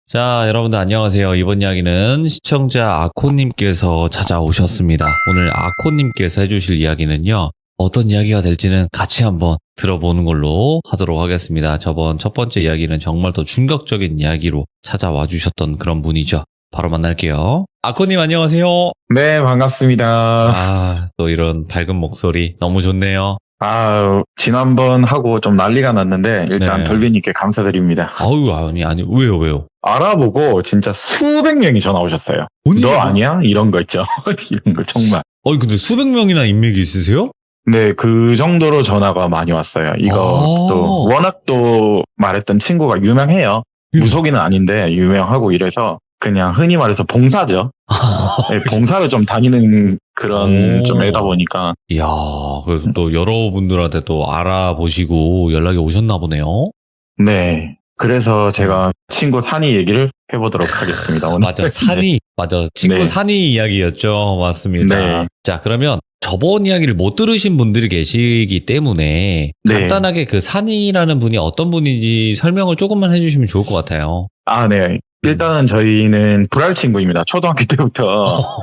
자, 여러분들 안녕하세요. 이번 이야기는 시청자 아코님께서 찾아오셨습니다. 오늘 아코님께서 해주실 이야기는요, 어떤 이야기가 될지는 같이 한번 들어보는 걸로 하도록 하겠습니다. 저번 첫 번째 이야기는 정말 더 충격적인 이야기로 찾아와 주셨던 그런 분이죠. 바로 만날게요. 아코님 안녕하세요. 네, 반갑습니다. 또 이런 밝은 목소리 너무 좋네요. 지난번 하고 좀 난리가 났는데, 일단 네. 돌비님께 감사드립니다. 아니, 왜요? 알아보고 진짜 수백 명이 전화 오셨어요. 너 아니야? 이런 거 있죠. 이런 거 정말. 근데 수백 명이나 인맥이 있으세요? 네, 그 정도로 전화가 많이 왔어요. 이것도 워낙 또 말했던 친구가 유명해요. 무속인은 아닌데 유명하고 이래서 그냥 흔히 말해서 봉사죠. 네, 봉사를 좀 다니는 그런 좀 애다 보니까. 이야, 그래서 또 여러분들한테 또 알아보시고 연락이 오셨나 보네요. 네. 그래서 제가 친구 산이 얘기를 해보도록 하겠습니다. 오늘. 맞아. 친구 네. 산이 이야기였죠. 맞습니다. 네. 자, 그러면 저번 이야기를 못 들으신 분들이 계시기 때문에 네. 간단하게 그 산이라는 분이 어떤 분인지 설명을 조금만 해주시면 좋을 것 같아요. 네. 일단은 저희는 불알 친구입니다. 초등학교 때부터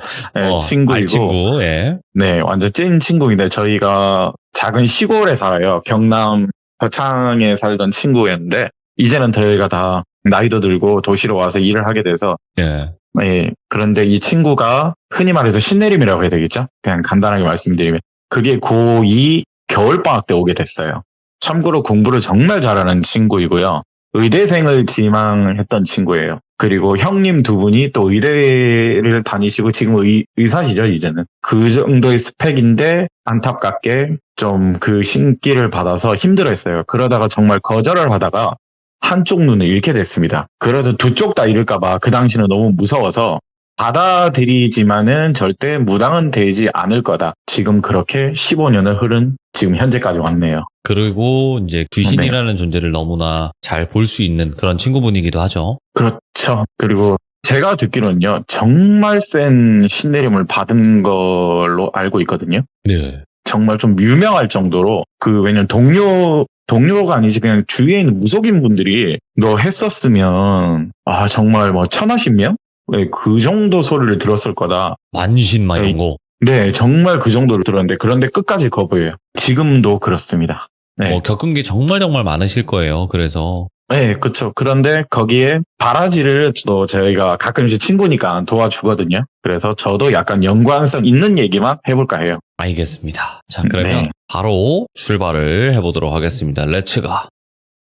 친구이고. 알친구, 예. 네, 완전 찐 친구인데 저희가 작은 시골에 살아요. 경남 덕창에 살던 친구였는데 이제는 저희가 다 나이도 들고 도시로 와서 일을 하게 돼서 예. 네, 그런데 이 친구가 흔히 말해서 신내림이라고 해야 되겠죠? 그냥 간단하게 말씀드리면 그게 고2 겨울방학 때 오게 됐어요. 참고로 공부를 정말 잘하는 친구이고요. 의대생을 지망했던 친구예요. 그리고 형님 두 분이 또 의대를 다니시고 지금 의사시죠, 이제는. 그 정도의 스펙인데 안타깝게 좀 그 신기를 받아서 힘들어했어요. 그러다가 정말 거절을 하다가 한쪽 눈을 잃게 됐습니다. 그래서 두 쪽 다 잃을까봐 그 당시는 너무 무서워서 받아들이지만은 절대 무당은 되지 않을 거다. 지금 그렇게 15년을 흐른 지금 현재까지 왔네요. 그리고 이제 귀신이라는 존재를 너무나 잘 볼 수 있는 그런 친구분이기도 하죠. 그렇죠. 그리고 제가 듣기로는요, 정말 센 신내림을 받은 걸로 알고 있거든요. 네. 정말 좀 유명할 정도로, 왜냐면 동료가 아니지, 그냥 주위에 있는 무속인 분들이 너 했었으면, 정말 뭐 1080명? 네, 그 정도 소리를 들었을 거다. 만신 막 이런 거. 네, 정말 그 정도로 들었는데, 그런데 끝까지 거부해요. 지금도 그렇습니다. 네. 겪은 게 정말 많으실 거예요. 그래서. 네, 그쵸. 그런데 거기에 바라지를 또 저희가 가끔씩 친구니까 도와주거든요. 그래서 저도 약간 연관성 있는 얘기만 해볼까 해요. 알겠습니다. 자, 그러면 네. 바로 출발을 해보도록 하겠습니다. 렛츠가.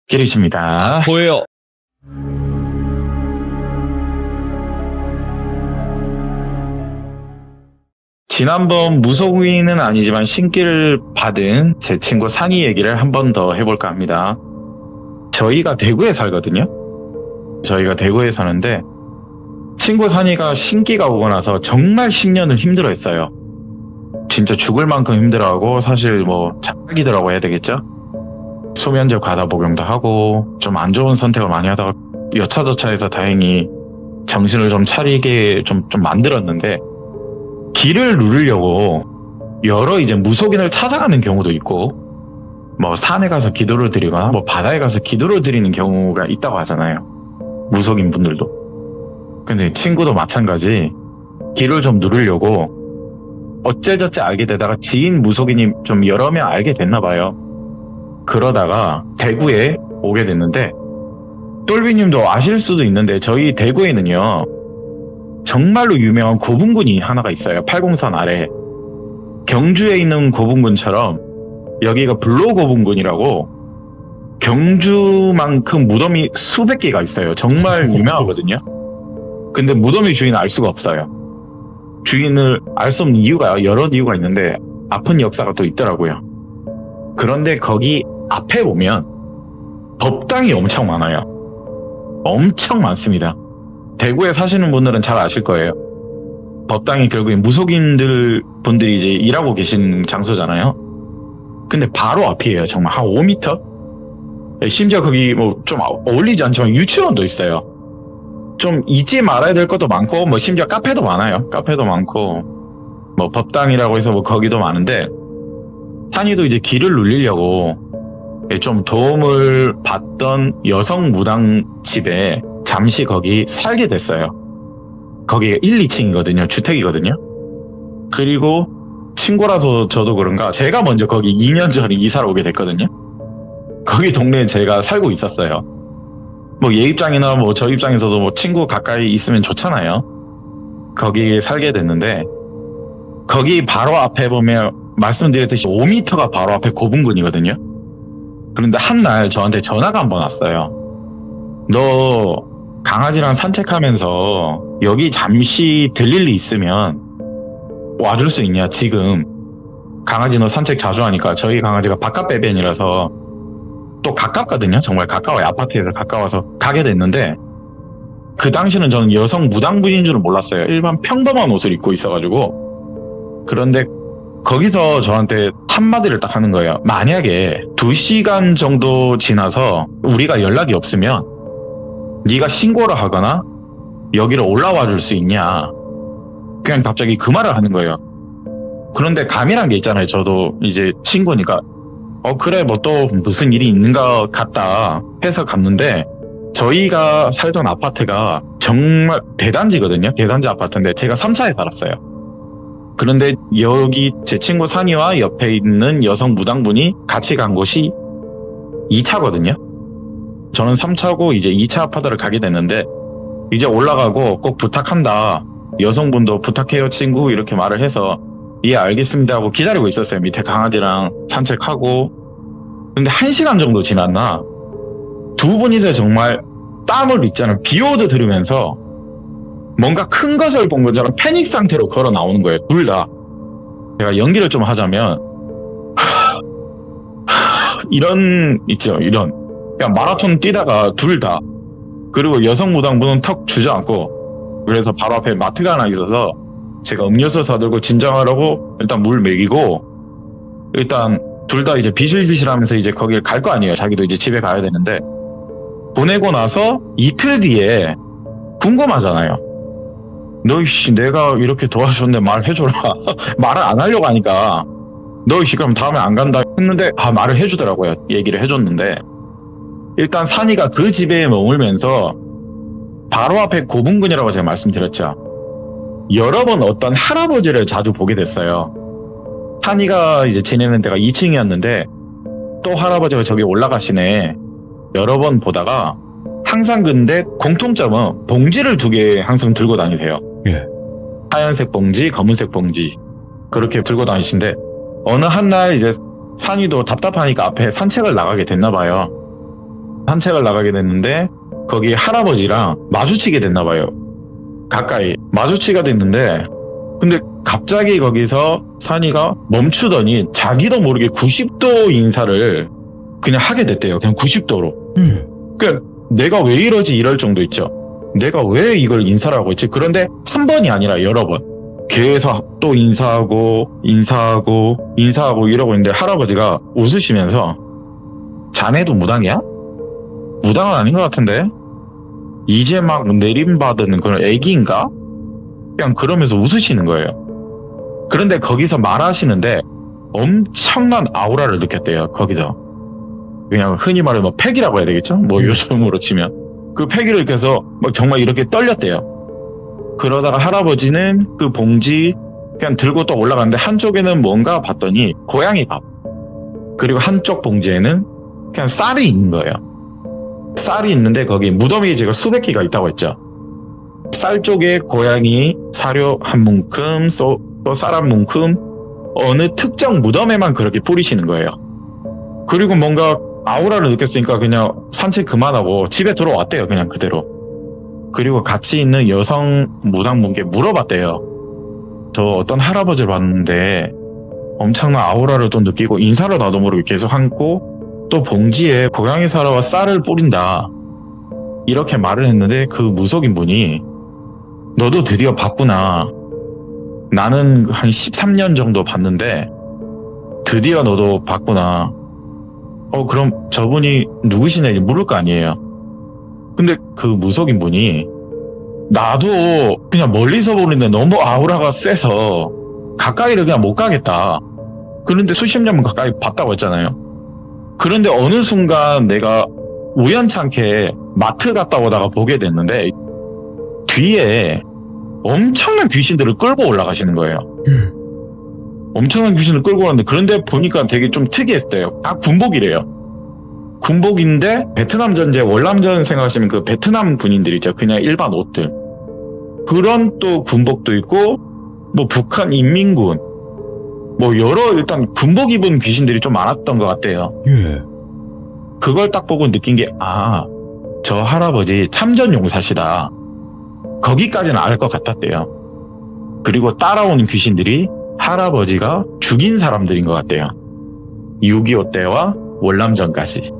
기리십니다. 보여요. 지난번 무속인은 아니지만 신기를 받은 제 친구 산이 얘기를 한 번 더 해볼까 합니다. 저희가 대구에 살거든요. 저희가 대구에 사는데 친구 산이가 신기가 오고 나서 정말 10년을 힘들어했어요. 진짜 죽을 만큼 힘들어하고 사실 뭐 자기더라고 해야 되겠죠? 수면제 과다 복용도 하고 좀 안 좋은 선택을 많이 하다가 여차저차해서 다행히 정신을 좀 차리게 좀 만들었는데 길을 누르려고 여러 이제 무속인을 찾아가는 경우도 있고 뭐 산에 가서 기도를 드리거나 뭐 바다에 가서 기도를 드리는 경우가 있다고 하잖아요. 무속인 분들도. 근데 친구도 마찬가지 길을 좀 누르려고 어째저째 알게 되다가 지인 무속인이 좀 여러 명 알게 됐나 봐요. 그러다가 대구에 오게 됐는데 똘비님도 아실 수도 있는데 저희 대구에는요 정말로 유명한 고분군이 하나가 있어요. 팔공산 아래. 경주에 있는 고분군처럼 여기가 불로고분군이라고 경주만큼 무덤이 수백 개가 있어요. 정말 유명하거든요. 근데 무덤의 주인을 알 수가 없어요. 주인을 알 수 없는 이유가 여러 이유가 있는데 아픈 역사가 또 있더라고요. 그런데 거기 앞에 보면 법당이 엄청 많아요. 엄청 많습니다. 대구에 사시는 분들은 잘 아실 거예요. 법당이 결국에 무속인들 분들이 이제 일하고 계신 장소잖아요. 근데 바로 앞이에요. 정말 한 5m? 심지어 거기 뭐 좀 어울리지 않지만 유치원도 있어요. 좀 잊지 말아야 될 것도 많고 뭐 심지어 카페도 많아요. 카페도 많고 뭐 법당이라고 해서 뭐 거기도 많은데 산이도 이제 길을 누리려고 좀 도움을 받던 여성 무당 집에 잠시 거기 살게 됐어요. 거기가 1, 2층이거든요. 주택이거든요. 그리고 친구라서 저도 그런가 제가 먼저 거기 2년 전에 이사를 오게 됐거든요. 거기 동네에 제가 살고 있었어요. 뭐 얘 입장이나 뭐 저 입장에서도 뭐 친구 가까이 있으면 좋잖아요. 거기 살게 됐는데 거기 바로 앞에 보면 말씀드렸듯이 5m가 바로 앞에 고분군이거든요. 그런데 한 날 저한테 전화가 한 번 왔어요. 너 강아지랑 산책하면서 여기 잠시 들릴 일 있으면 와줄 수 있냐? 지금 강아지 너 산책 자주 하니까 저희 강아지가 바깥 배변이라서 또 가깝거든요. 정말 가까워요. 아파트에서 가까워서 가게 됐는데 그 당시는 저는 여성 무당분인 줄은 몰랐어요. 일반 평범한 옷을 입고 있어가지고. 그런데 거기서 저한테 한마디를 딱 하는 거예요. 만약에 2시간 정도 지나서 우리가 연락이 없으면 네가 신고를 하거나 여기로 올라와 줄 수 있냐. 그냥 갑자기 그 말을 하는 거예요. 그런데 감이란 게 있잖아요. 저도 이제 친구니까 그래 뭐 또 무슨 일이 있는 것 같다 해서 갔는데 저희가 살던 아파트가 정말 대단지거든요. 대단지 아파트인데 제가 3차에 살았어요. 그런데 여기 제 친구 산이와 옆에 있는 여성 무당분이 같이 간 곳이 2차거든요. 저는 3차고 이제 2차 아파트를 가게 됐는데 이제 올라가고 꼭 부탁한다. 여성분도 부탁해요 친구 이렇게 말을 해서 예 알겠습니다 하고 기다리고 있었어요. 밑에 강아지랑 산책하고. 근데 1시간 정도 지났나 두 분이서 정말 땀을 있잖아요. 비 오듯 흐르면서 뭔가 큰 것을 본 것처럼 패닉 상태로 걸어 나오는 거예요. 둘 다. 제가 연기를 좀 하자면 이런 있죠. 이런 그냥 마라톤 뛰다가 둘 다. 그리고 여성 무당분은 턱 주저앉고 그래서 바로 앞에 마트가 하나 있어서 제가 음료수 사들고 진정하라고 일단 물 먹이고 일단 둘 다 이제 비실비실하면서 이제 거길 갈 거 아니에요. 자기도 이제 집에 가야 되는데 보내고 나서 이틀 뒤에 궁금하잖아요. 너이씨 내가 이렇게 도와줬는데 말해줘라. 말을 안 하려고 하니까 너이씨 그럼 다음에 안 간다 했는데 말을 해주더라고요. 얘기를 해줬는데 일단 산이가 그 집에 머물면서 바로 앞에 고분군이라고 제가 말씀드렸죠. 여러 번 어떤 할아버지를 자주 보게 됐어요. 산이가 이제 지내는 데가 2층이었는데 또 할아버지가 저기 올라가시네. 여러 번 보다가 항상 근데 공통점은 봉지를 2개 항상 들고 다니세요. 예. 하얀색 봉지, 검은색 봉지 그렇게 들고 다니신데 어느 한날 이제 산이도 답답하니까 앞에 산책을 나가게 됐나 봐요. 산책을 나가게 됐는데 거기 할아버지랑 마주치게 됐나 봐요. 가까이 마주치게 됐는데 근데 갑자기 거기서 산이가 멈추더니 자기도 모르게 90도 인사를 그냥 하게 됐대요. 그냥 90도로. 그러니까 내가 왜 이러지 이럴 정도 있죠. 내가 왜 이걸 인사를 하고 있지? 그런데 한 번이 아니라 여러 번 계속 또 인사하고 이러고 있는데 할아버지가 웃으시면서 자네도 무당이야? 무당은 아닌 것 같은데? 이제 막 내림받은 그런 애기인가? 그냥 그러면서 웃으시는 거예요. 그런데 거기서 말하시는데 엄청난 아우라를 느꼈대요. 거기서. 그냥 흔히 말하면 뭐 패기라고 해야 되겠죠? 뭐 요즘으로 치면. 그 패기를 느껴서 막 정말 이렇게 떨렸대요. 그러다가 할아버지는 그 봉지 그냥 들고 또 올라갔는데 한쪽에는 뭔가 봤더니 고양이 밥. 그리고 한쪽 봉지에는 그냥 쌀이 있는 거예요. 쌀이 있는데 거기 무덤이 제가 수백 개가 있다고 했죠. 쌀 쪽에 고양이 사료 한 뭉큼, 또 쌀 한 뭉큼 어느 특정 무덤에만 그렇게 뿌리시는 거예요. 그리고 뭔가 아우라를 느꼈으니까 그냥 산책 그만하고 집에 들어왔대요. 그냥 그대로. 그리고 같이 있는 여성 무당분께 물어봤대요. 저 어떤 할아버지를 봤는데 엄청난 아우라를 또 느끼고 인사를 나도 모르게 계속 하고 또 봉지에 고양이 사료와 쌀을 뿌린다. 이렇게 말을 했는데 그 무속인 분이 너도 드디어 봤구나. 나는 한 13년 정도 봤는데 드디어 너도 봤구나. 그럼 저분이 누구시냐 물을 거 아니에요. 근데 그 무속인 분이 나도 그냥 멀리서 보는데 너무 아우라가 세서 가까이를 그냥 못 가겠다. 그런데 수십 년 가까이 봤다고 했잖아요. 그런데 어느 순간 내가 우연찮게 마트 갔다 오다가 보게 됐는데 뒤에 엄청난 귀신들을 끌고 올라가시는 거예요. 엄청난 귀신을 끌고 오는데 그런데 보니까 되게 좀 특이했어요. 다 군복이래요. 군복인데 베트남 전제 월남전 생각하시면 그 베트남 군인들 있죠. 그냥 일반 옷들. 그런 또 군복도 있고 뭐 북한 인민군 뭐 여러 일단 군복 입은 귀신들이 좀 많았던 것 같아요. 예. 그걸 딱 보고 느낀 게 저 할아버지 참전 용사시다. 거기까지는 알 것 같았대요. 그리고 따라오는 귀신들이 할아버지가 죽인 사람들인 것 같대요. 6.25 때와 월남전까지.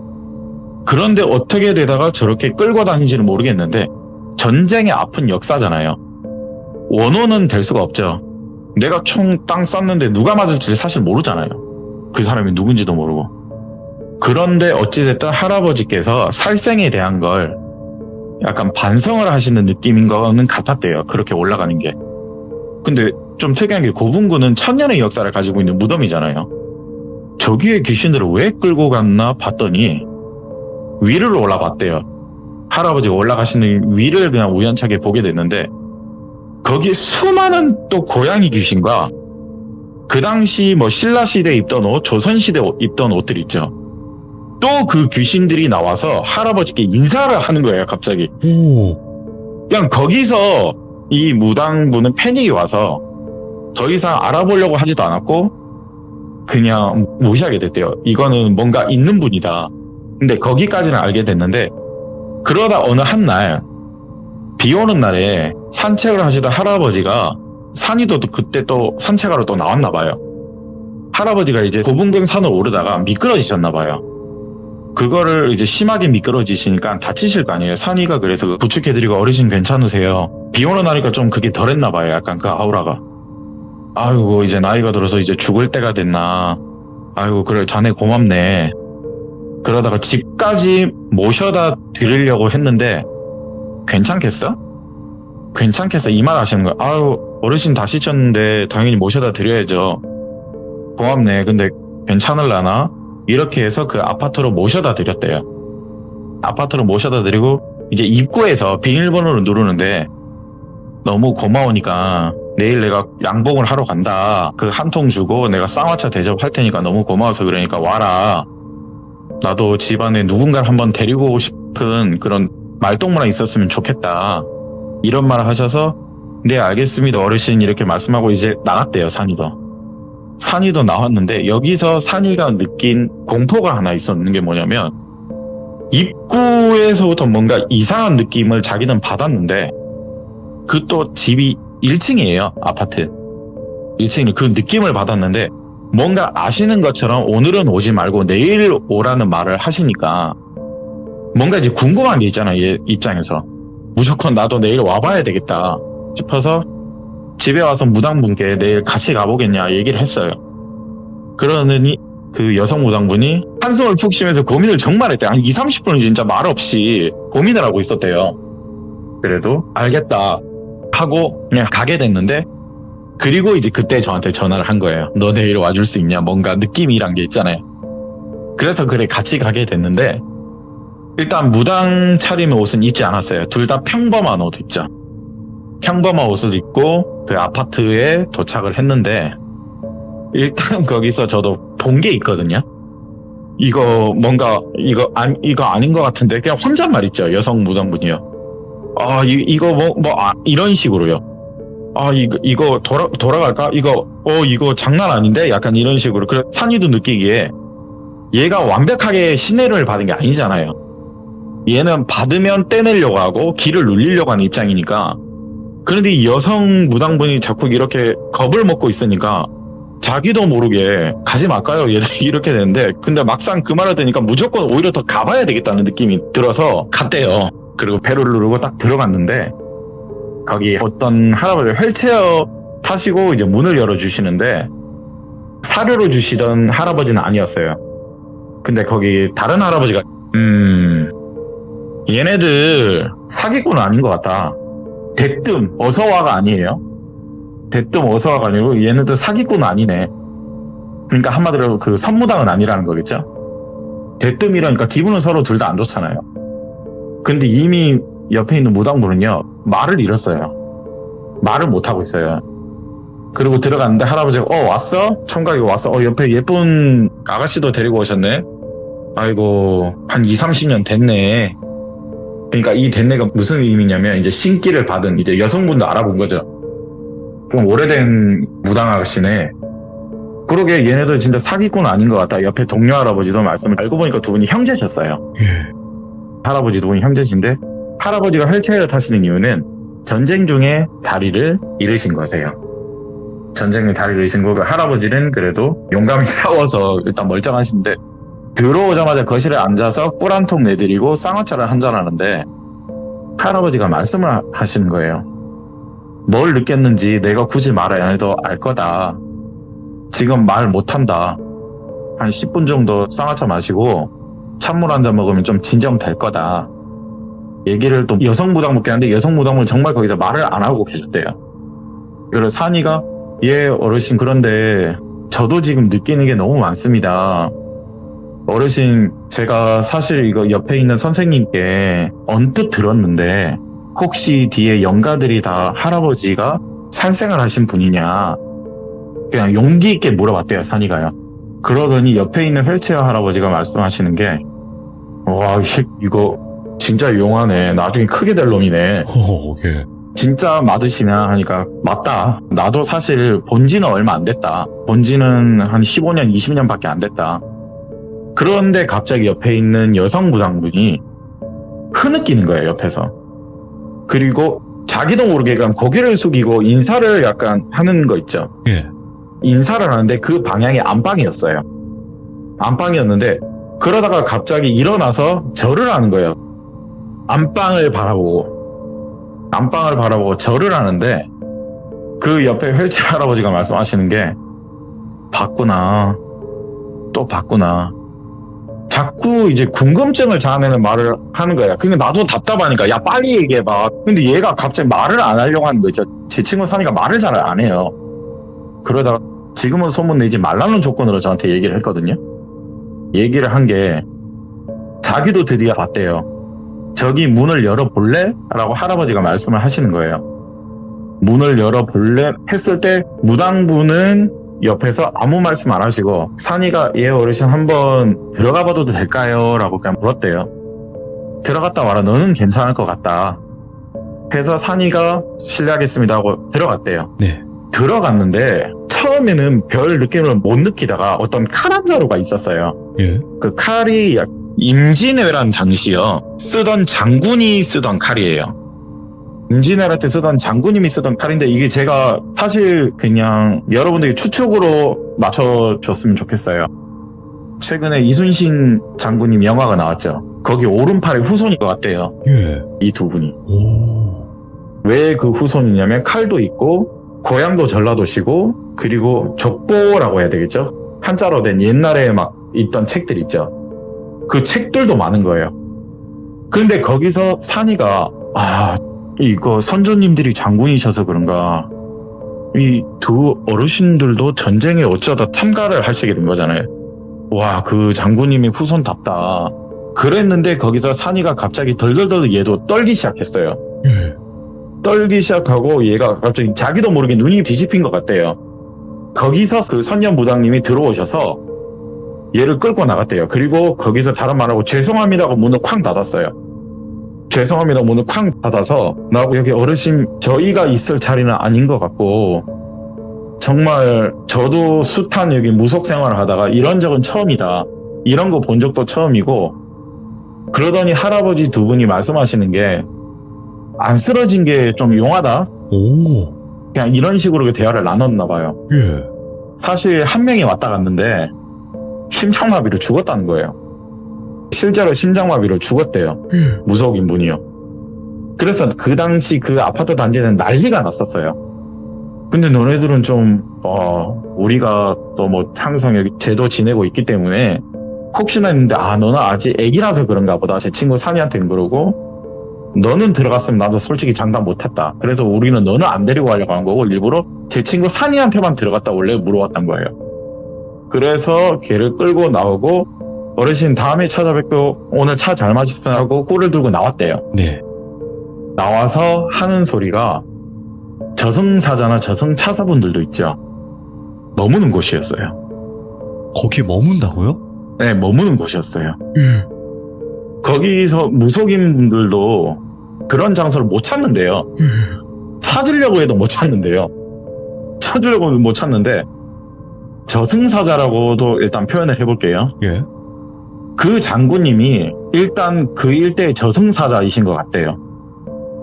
그런데 어떻게 되다가 저렇게 끌고 다니지는 모르겠는데 전쟁의 아픈 역사잖아요. 원호는 될 수가 없죠. 내가 총 땅 쐈는데 누가 맞을지 사실 모르잖아요. 그 사람이 누군지도 모르고. 그런데 어찌됐든 할아버지께서 살생에 대한 걸 약간 반성을 하시는 느낌인 거는 같았대요. 그렇게 올라가는 게. 근데 좀 특이한 게 고분군은 천년의 역사를 가지고 있는 무덤이잖아요. 저기에 귀신들을 왜 끌고 갔나 봤더니 위를 올라봤대요. 할아버지가 올라가시는 위를 그냥 우연찮게 보게 됐는데 거기에 수많은 또 고양이 귀신과 그 당시 뭐 신라시대에 입던 옷, 조선시대에 입던 옷들 있죠. 또 그 귀신들이 나와서 할아버지께 인사를 하는 거예요, 갑자기. 오. 그냥 거기서 이 무당분은 패닉이 와서 더 이상 알아보려고 하지도 않았고 그냥 무시하게 됐대요. 이거는 뭔가 있는 분이다. 근데 거기까지는 알게 됐는데 그러다 어느 한 날 비 오는 날에 산책을 하시던 할아버지가 산이도 그때 또 산책하러 또 나왔나 봐요. 할아버지가 이제 고분군 산을 오르다가 미끄러지셨나 봐요. 그거를 이제 심하게 미끄러지시니까 다치실 거 아니에요. 산이가 그래서 부축해드리고 어르신 괜찮으세요? 비 오는 날이니까 좀 그게 덜했나 봐요. 약간 그 아우라가. 아이고 이제 나이가 들어서 이제 죽을 때가 됐나. 아이고 그래 자네 고맙네. 그러다가 집까지 모셔다 드리려고 했는데 괜찮겠어? 괜찮겠어? 이 말 하시는 거야. 아유 어르신 다치셨는데 당연히 모셔다 드려야죠. 고맙네. 근데 괜찮을라나? 이렇게 해서 그 아파트로 모셔다 드렸대요. 아파트로 모셔다 드리고 이제 입구에서 비밀번호를 누르는데 너무 고마우니까 내일 내가 양봉을 하러 간다. 그 한 통 주고 내가 쌍화차 대접할 테니까 너무 고마워서 그러니까 와라. 나도 집안에 누군가를 한번 데리고 오고 싶은 그런 말동무가 있었으면 좋겠다. 이런 말을 하셔서 네 알겠습니다 어르신 이렇게 말씀하고 이제 나갔대요. 산이도 나왔는데 여기서 산이가 느낀 공포가 하나 있었는 게 뭐냐면 입구에서부터 뭔가 이상한 느낌을 자기는 받았는데 그 또 집이 1층이에요. 아파트 1층이 그 느낌을 받았는데 뭔가 아시는 것처럼 오늘은 오지 말고 내일 오라는 말을 하시니까 뭔가 이제 궁금한 게 있잖아요. 얘 입장에서 무조건 나도 내일 와봐야 되겠다 싶어서 집에 와서 무당분께 내일 같이 가보겠냐 얘기를 했어요. 그러더니 그 여성 무당분이 한숨을 푹 쉬면서 고민을 정말 했대요. 한 20-30분은 진짜 말 없이 고민을 하고 있었대요. 그래도 알겠다 하고 그냥 가게 됐는데 그리고 이제 그때 저한테 전화를 한 거예요. 너 내일 와줄 수 있냐? 뭔가 느낌이란 게 있잖아요. 그래서 그래 같이 가게 됐는데 일단 무당 차림의 옷은 입지 않았어요. 둘 다 평범한 옷 있죠. 평범한 옷을 입고 그 아파트에 도착을 했는데 일단 거기서 저도 본 게 있거든요. 이거 뭔가 이거 아닌 것 같은데 그냥 혼잣말 있죠. 여성 무당분이요. 이거 이런 식으로요. 이거 돌아갈까? 이거 장난 아닌데? 약간 이런 식으로. 그래서 산이도 느끼기에 얘가 완벽하게 신뢰를 받은 게 아니잖아요. 얘는 받으면 떼내려고 하고 길을 눌리려고 하는 입장이니까. 그런데 이 여성 무당분이 자꾸 이렇게 겁을 먹고 있으니까 자기도 모르게 가지 말까요? 이렇게 되는데 근데 막상 그 말을 들으니까 무조건 오히려 더 가봐야 되겠다는 느낌이 들어서 갔대요. 그리고 배를 누르고 딱 들어갔는데 거기 어떤 할아버지 휠체어 타시고 이제 문을 열어주시는데 사료로 주시던 할아버지는 아니었어요. 근데 거기 다른 할아버지가 얘네들 사기꾼은 아닌 것 같다. 대뜸 어서와가 아니에요. 대뜸 어서와가 아니고 얘네들 사기꾼은 아니네. 그러니까 한마디로 그 선무당은 아니라는 거겠죠. 대뜸이라니까 기분은 서로 둘 다 안 좋잖아요. 근데 이미 옆에 있는 무당분은요, 말을 잃었어요. 말을 못하고 있어요. 그리고 들어갔는데 할아버지가 왔어? 총각이 왔어? 옆에 예쁜 아가씨도 데리고 오셨네? 아이고 한 20-30년 됐네. 그러니까 이 됐네가 무슨 의미냐면 이제 신기를 받은 이제 여성분도 알아본 거죠. 좀 오래된 무당 아가씨네. 그러게 얘네들 진짜 사기꾼 아닌 것 같다. 옆에 동료 할아버지도 말씀을 알고 보니까 두 분이 형제셨어요. 할아버지 두 분이 형제신데 할아버지가 휠체어를 타시는 이유는 전쟁 중에 다리를 잃으신 거세요. 전쟁에 다리를 잃으신 거고 할아버지는 그래도 용감히 싸워서 일단 멀쩡하신데 들어오자마자 거실에 앉아서 꿀 한 통 내드리고 쌍화차를 한잔 하는데 할아버지가 말씀을 하시는 거예요. 뭘 느꼈는지 내가 굳이 말을 안 해도 알 거다. 지금 말 못한다. 한 10분 정도 쌍화차 마시고 찬물 한 잔 먹으면 좀 진정될 거다. 얘기를 또 여성 무당분께 하는데 여성 무당분은 정말 거기서 말을 안 하고 계셨대요. 그래서 산이가 예 어르신 그런데 저도 지금 느끼는 게 너무 많습니다. 어르신 제가 사실 이거 옆에 있는 선생님께 언뜻 들었는데 혹시 뒤에 영가들이 다 할아버지가 살생을 하신 분이냐 그냥 용기 있게 물어봤대요. 산이가요. 그러더니 옆에 있는 휠체어 할아버지가 말씀하시는 게 와 이거 진짜 용하네. 나중에 크게 될 놈이네. 예. 진짜 맞으시냐 하니까 맞다. 나도 사실 본지는 얼마 안 됐다. 본지는 한 15년 20년 밖에 안 됐다. 그런데 갑자기 옆에 있는 여성 무당분이 흐느끼는 거예요. 옆에서. 그리고 자기도 모르게 그냥 고개를 숙이고 인사를 약간 하는 거 있죠. 예. 인사를 하는데 그 방향이 안방이었어요. 안방이었는데 그러다가 갑자기 일어나서 절을 하는 거예요. 안방을 바라보고 절을 하는데 그 옆에 휠체어 할아버지가 말씀하시는 게 봤구나. 또 봤구나. 자꾸 이제 궁금증을 자아내는 말을 하는 거야. 그러니까 나도 답답하니까 야 빨리 얘기해봐. 근데 얘가 갑자기 말을 안 하려고 하는 거 있죠. 제 친구 산이가 말을 잘 안 해요. 그러다가 지금은 소문 내지 말라는 조건으로 저한테 얘기를 했거든요. 얘기를 한 게 자기도 드디어 봤대요. 저기 문을 열어볼래? 라고 할아버지가 말씀을 하시는 거예요. 문을 열어볼래? 했을 때 무당분은 옆에서 아무 말씀 안 하시고 산이가 예 어르신 한번 들어가 봐도 될까요? 라고 그냥 물었대요. 들어갔다 와라. 너는 괜찮을 것 같다. 해서 산이가 실례하겠습니다 하고 들어갔대요. 네. 들어갔는데 처음에는 별 느낌을 못 느끼다가 어떤 칼 한 자루가 있었어요. 예. 그 칼이 임진왜란 당시요 쓰던 장군이 쓰던 칼이에요. 임진왜란 때 쓰던 장군님이 쓰던 칼인데 이게 제가 사실 그냥 여러분들이 추측으로 맞춰줬으면 좋겠어요. 최근에 이순신 장군님 영화가 나왔죠. 거기 오른팔의 후손인 것 같대요. 예. 이 두 분이. 오. 왜 그 후손이냐면 칼도 있고 고향도 전라도시고 그리고 족보라고 해야 되겠죠. 한자로 된 옛날에 막 있던 책들 있죠. 그 책들도 많은 거예요. 그런데 거기서 산이가 이거 선조님들이 장군이셔서 그런가 이 두 어르신들도 전쟁에 어쩌다 참가를 하시게 된 거잖아요. 와, 그 장군님의 후손답다. 그랬는데 거기서 산이가 갑자기 덜덜덜 얘도 떨기 시작했어요. 예. 떨기 시작하고 얘가 갑자기 자기도 모르게 눈이 뒤집힌 것 같대요. 거기서 그 선녀 무당님이 들어오셔서 얘를 끌고 나갔대요. 그리고 거기서 다른 말하고 죄송합니다 하고 문을 쾅 닫았어요. 죄송합니다 문을 쾅 닫아서 나하고 여기 어르신 저희가 있을 자리는 아닌 것 같고 정말 저도 숱한 여기 무속 생활을 하다가 이런 적은 처음이다. 이런 거 본 적도 처음이고 그러더니 할아버지 두 분이 말씀하시는 게 안 쓰러진 게 좀 용하다? 오. 그냥 이런 식으로 대화를 나눴나 봐요. 예. 사실 한 명이 왔다 갔는데 심장마비로 죽었다는 거예요. 실제로 심장마비로 죽었대요. 예. 무속인 분이요. 그래서 그 당시 그 아파트 단지는 난리가 났었어요. 근데 너네들은 좀 우리가 또 뭐 항상 여기 제도 지내고 있기 때문에 혹시나 했는데 너는 아직 애기라서 그런가 보다. 제 친구 산이한테는 그러고 너는 들어갔으면 나도 솔직히 장담 못했다. 그래서 우리는 너는 안 데리고 가려고 한 거고 일부러 제 친구 산이한테만 들어갔다 원래 물어봤단 거예요. 그래서 걔를 끌고 나오고 어르신 다음에 찾아뵙고 오늘 차 잘 마셨으면 하고 꿀을 들고 나왔대요. 네. 나와서 하는 소리가 저승사자나 저승차사분들도 있죠. 머무는 곳이었어요. 거기에 머문다고요? 네, 머무는 곳이었어요. 예. 거기서 무속인 분들도 그런 장소를 못 찾는데요. 찾으려고 해도 못 찾는데요. 찾으려고 해도 못 찾는데 저승사자라고도 일단 표현을 해볼게요. 예. 그 장군님이 일단 그 일대의 저승사자이신 것 같대요.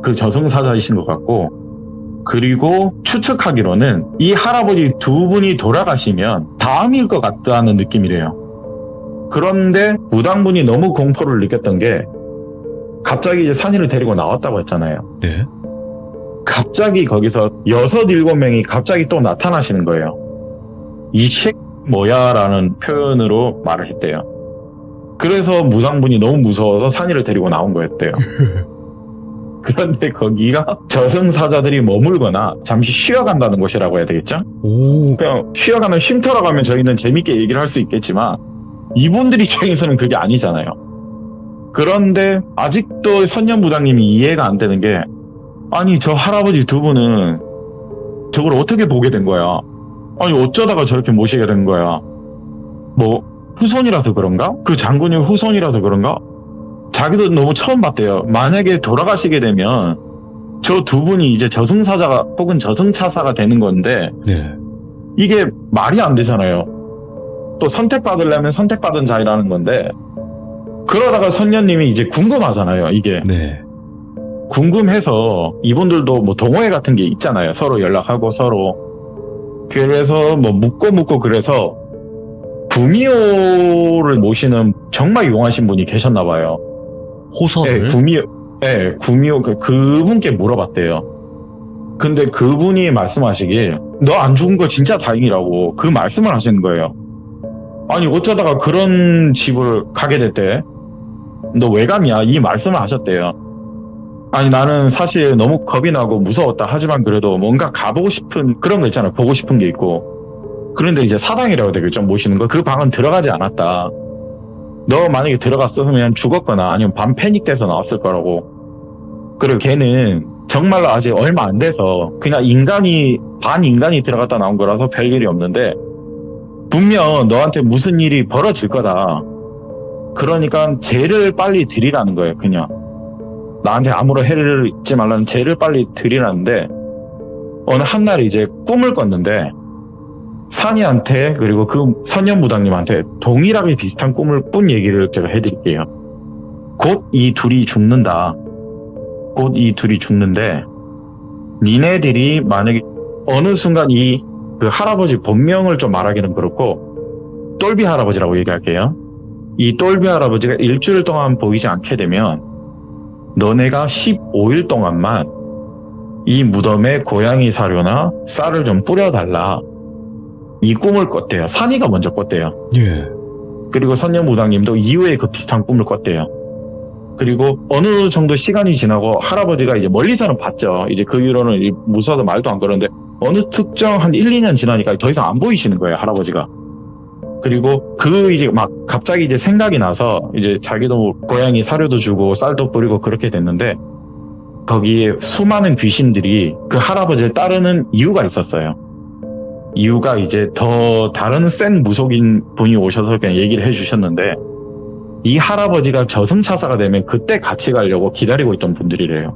그 저승사자이신 것 같고, 그리고 추측하기로는 이 할아버지 두 분이 돌아가시면 다음일 것 같다는 느낌이래요. 그런데 무당분이 너무 공포를 느꼈던 게 갑자기 이제 산이를 데리고 나왔다고 했잖아요. 네. 갑자기 거기서 6, 7명이 갑자기 또 나타나시는 거예요. 이 식 뭐야 라는 표현으로 말을 했대요. 그래서 무당분이 너무 무서워서 산이를 데리고 나온 거였대요. 그런데 거기가 저승사자들이 머물거나 잠시 쉬어간다는 곳이라고 해야 되겠죠? 오. 그냥 쉬어가는 쉼터라고 하면 저희는 재밌게 얘기를 할 수 있겠지만 이분들 입장에서는 그게 아니잖아요. 그런데 아직도 선녀무당님이 이해가 안 되는 게, 아니 저 할아버지 두 분은 저걸 어떻게 보게 된 거야? 아니 어쩌다가 저렇게 모시게 된 거야? 뭐 후손이라서 그런가? 그 장군이 후손이라서 그런가? 자기도 너무 처음 봤대요. 만약에 돌아가시게 되면 저 두 분이 이제 저승사자가 혹은 저승차사가 되는 건데 네. 이게 말이 안 되잖아요. 또 선택받으려면 선택받은 자이라는 건데, 그러다가 선녀님이 이제 궁금하잖아요. 이게 네. 궁금해서 이분들도 뭐 동호회 같은 게 있잖아요. 서로 연락하고 서로. 그래서 뭐 묻고 그래서 구미호를 모시는 정말 용하신 분이 계셨나 봐요. 호선을? 구미호 그분께 물어봤대요. 근데 그분이 말씀하시길 너 안 죽은 거 진짜 다행이라고 그 말씀을 하시는 거예요. 아니 어쩌다가 그런 집을 가게 됐대? 너 왜 갔냐? 이 말씀을 하셨대요. 아니 나는 사실 너무 겁이 나고 무서웠다. 하지만 그래도 뭔가 가보고 싶은 그런 거 있잖아요. 보고 싶은 게 있고. 그런데 이제 사당이라고 되겠죠. 모시는 거. 그 방은 들어가지 않았다. 너 만약에 들어갔으면 죽었거나 아니면 밤 패닉돼서 나왔을 거라고. 그리고 걔는 정말로 아직 얼마 안 돼서 그냥 반인간이 들어갔다 나온 거라서 별일이 없는데 분명 너한테 무슨 일이 벌어질 거다. 그러니까 죄를 빨리 드리라는 거예요. 그냥 나한테 아무런 해를 입지 말라는 죄를 빨리 드리라는데, 어느 한날 이제 꿈을 꿨는데 산이한테 그리고 그 선녀무당님한테 동일하게 비슷한 꿈을 꾼 얘기를 제가 해드릴게요. 곧 이 둘이 죽는다. 곧 이 둘이 죽는데 니네들이 만약에 어느 순간 그 할아버지 본명을 좀 말하기는 그렇고 똘비 할아버지라고 얘기할게요. 이 똘비 할아버지가 일주일 동안 보이지 않게 되면 너네가 15일 동안만 이 무덤에 고양이 사료나 쌀을 좀 뿌려달라. 이 꿈을 꿨대요. 산이가 먼저 꿨대요. 예. 그리고 선녀무당님도 이후에 그 비슷한 꿈을 꿨대요. 그리고 어느 정도 시간이 지나고 할아버지가 이제 멀리서는 봤죠. 이제 그 이후로는 무서워서 말도 안 그러는데 어느 특정 한 1, 2년 지나니까 더 이상 안 보이시는 거예요, 할아버지가. 그리고 이제 막 갑자기 이제 생각이 나서 이제 자기도 고양이 사료도 주고 쌀도 뿌리고 그렇게 됐는데 거기에 수많은 귀신들이 그 할아버지를 따르는 이유가 있었어요. 이유가 이제 더 다른 센 무속인 분이 오셔서 그냥 얘기를 해주셨는데 이 할아버지가 저승차사가 되면 그때 같이 가려고 기다리고 있던 분들이래요.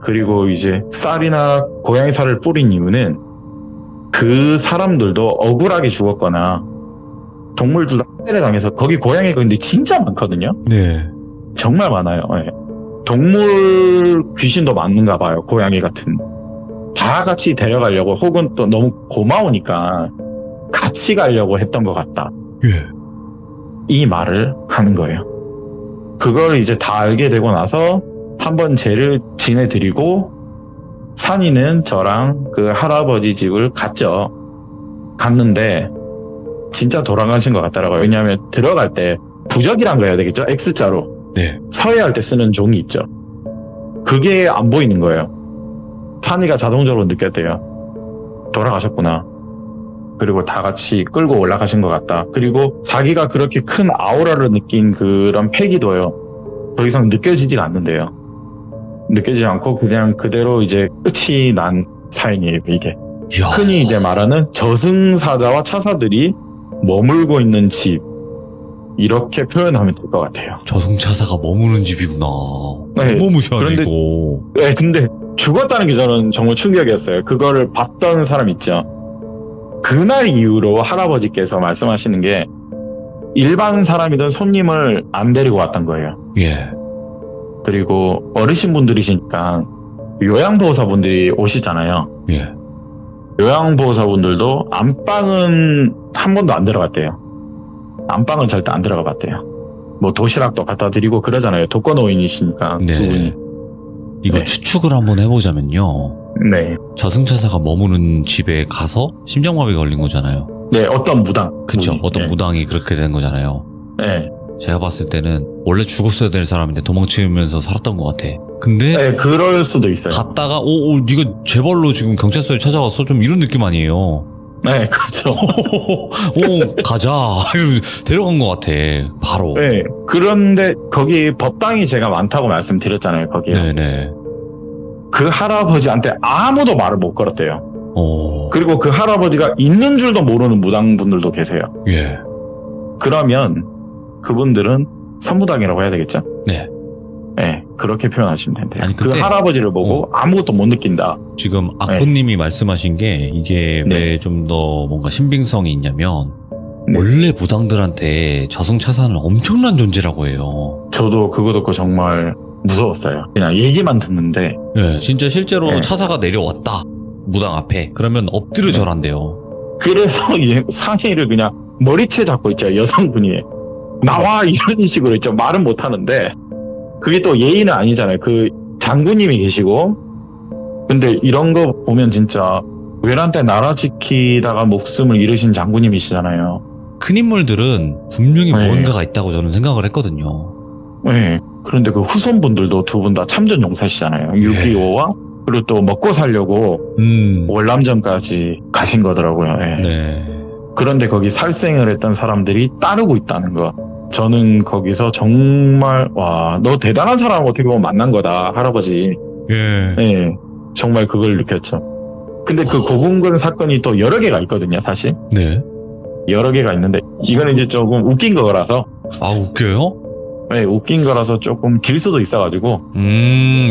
그리고 이제 쌀이나 고양이 살을 뿌린 이유는 그 사람들도 억울하게 죽었거나 동물들도 학대를 당해서 거기 고양이가 근데 진짜 많거든요. 네. 정말 많아요. 네. 동물 귀신도 많은가 봐요. 고양이 같은. 다 같이 데려가려고 혹은 또 너무 고마우니까 같이 가려고 했던 것 같다. 예. 이 말을 하는 거예요. 그걸 이제 다 알게 되고 나서 한번 죄를 지내드리고 산이는 저랑 그 할아버지 집을 갔죠. 갔는데 진짜 돌아가신 것 같더라고요. 왜냐하면 들어갈 때 부적이란 거 해야 되겠죠? X자로. 네. 서예할 때 쓰는 종이 있죠. 그게 안 보이는 거예요. 산이가 자동적으로 느꼈대요. 돌아가셨구나. 그리고 다 같이 끌고 올라가신 것 같다. 그리고 자기가 그렇게 큰 아우라를 느낀 그런 패기도요. 더 이상 느껴지지가 않는데요. 느껴지지 않고 그냥 그대로 이제 끝이 난 사연이에요, 이게. 이야. 흔히 이제 말하는 저승사자와 차사들이 머물고 있는 집. 이렇게 표현하면 될 것 같아요. 저승차사가 머무는 집이구나. 네. 너무 무시하네, 그런데- 이거. 네, 근데 죽었다는 게 저는 정말 충격이었어요. 그거를 봤던 사람 있죠. 그날 이후로 할아버지께서 말씀하시는 게 일반 사람이든 손님을 안 데리고 왔던 거예요. 예. 그리고 어르신분들이시니까 요양보호사분들이 오시잖아요. 예. 요양보호사분들도 안방은 한 번도 안 들어갔대요. 안방은 절대 안 들어가 봤대요. 뭐 도시락도 갖다 드리고 그러잖아요. 독거노인이시니까 네. 두 분이. 이거 네. 추측을 한번 해보자면요. 네. 저승차사가 머무는 집에 가서 심장마비 걸린 거잖아요. 네, 어떤 무당. 그쵸? 분이. 어떤 네. 무당이 그렇게 된 거잖아요. 네. 제가 봤을 때는 원래 죽었어야 될 사람인데 도망치면서 살았던 것 같아. 근데 네, 그럴 수도 있어요. 갔다가 네가 제발로 지금 경찰서에 찾아왔어? 좀 이런 느낌 아니에요. 네, 그렇죠. 가자. 이러면서 데려간 것 같아. 바로. 네. 그런데 거기 법당이 제가 많다고 말씀드렸잖아요, 거기에. 네네. 그 할아버지한테 아무도 말을 못 걸었대요. 그리고 그 할아버지가 있는 줄도 모르는 무당분들도 계세요. 예. 그러면 그분들은 선무당이라고 해야 되겠죠? 네. 네, 그렇게 표현하시면 된대요. 아니, 그 근데- 할아버지를 보고 아무것도 못 느낀다. 지금 아코님이 말씀하신 게 이게 네. 왜 좀 더 뭔가 신빙성이 있냐면 네. 원래 무당들한테 저승차사는 엄청난 존재라고 해요. 저도 그거 듣고 정말 무서웠어요. 그냥 얘기만 듣는데. 예, 진짜 실제로 네. 차사가 내려왔다. 무당 앞에. 그러면 엎드려 네. 절한대요. 그래서 이 상의를 그냥 머리채 잡고 있죠, 여성분이. 나와! 이런 식으로 있죠. 말은 못 하는데. 그게 또 예의는 아니잖아요. 그 장군님이 계시고. 근데 이런 거 보면 진짜 외란때 나라 지키다가 목숨을 잃으신 장군님이시잖아요. 큰 인물들은 분명히 네. 뭔가가 있다고 저는 생각을 했거든요. 네. 그런데 그 후손분들도 두 분 다 참전 용사시잖아요. 6.25와 그리고 또 먹고 살려고 월남전까지 가신 거더라고요. 예. 네. 그런데 거기 살생을 했던 사람들이 따르고 있다는 거. 저는 거기서 정말 와, 너 대단한 사람 어떻게 보면 만난 거다, 할아버지. 예. 예. 정말 그걸 느꼈죠. 근데 그 고군근 사건이 또 여러 개가 있거든요, 사실. 네. 여러 개가 있는데 이거는 이제 조금 웃긴 거라서 아, 웃겨요? 네, 웃긴 거라서 조금 길 수도 있어가지고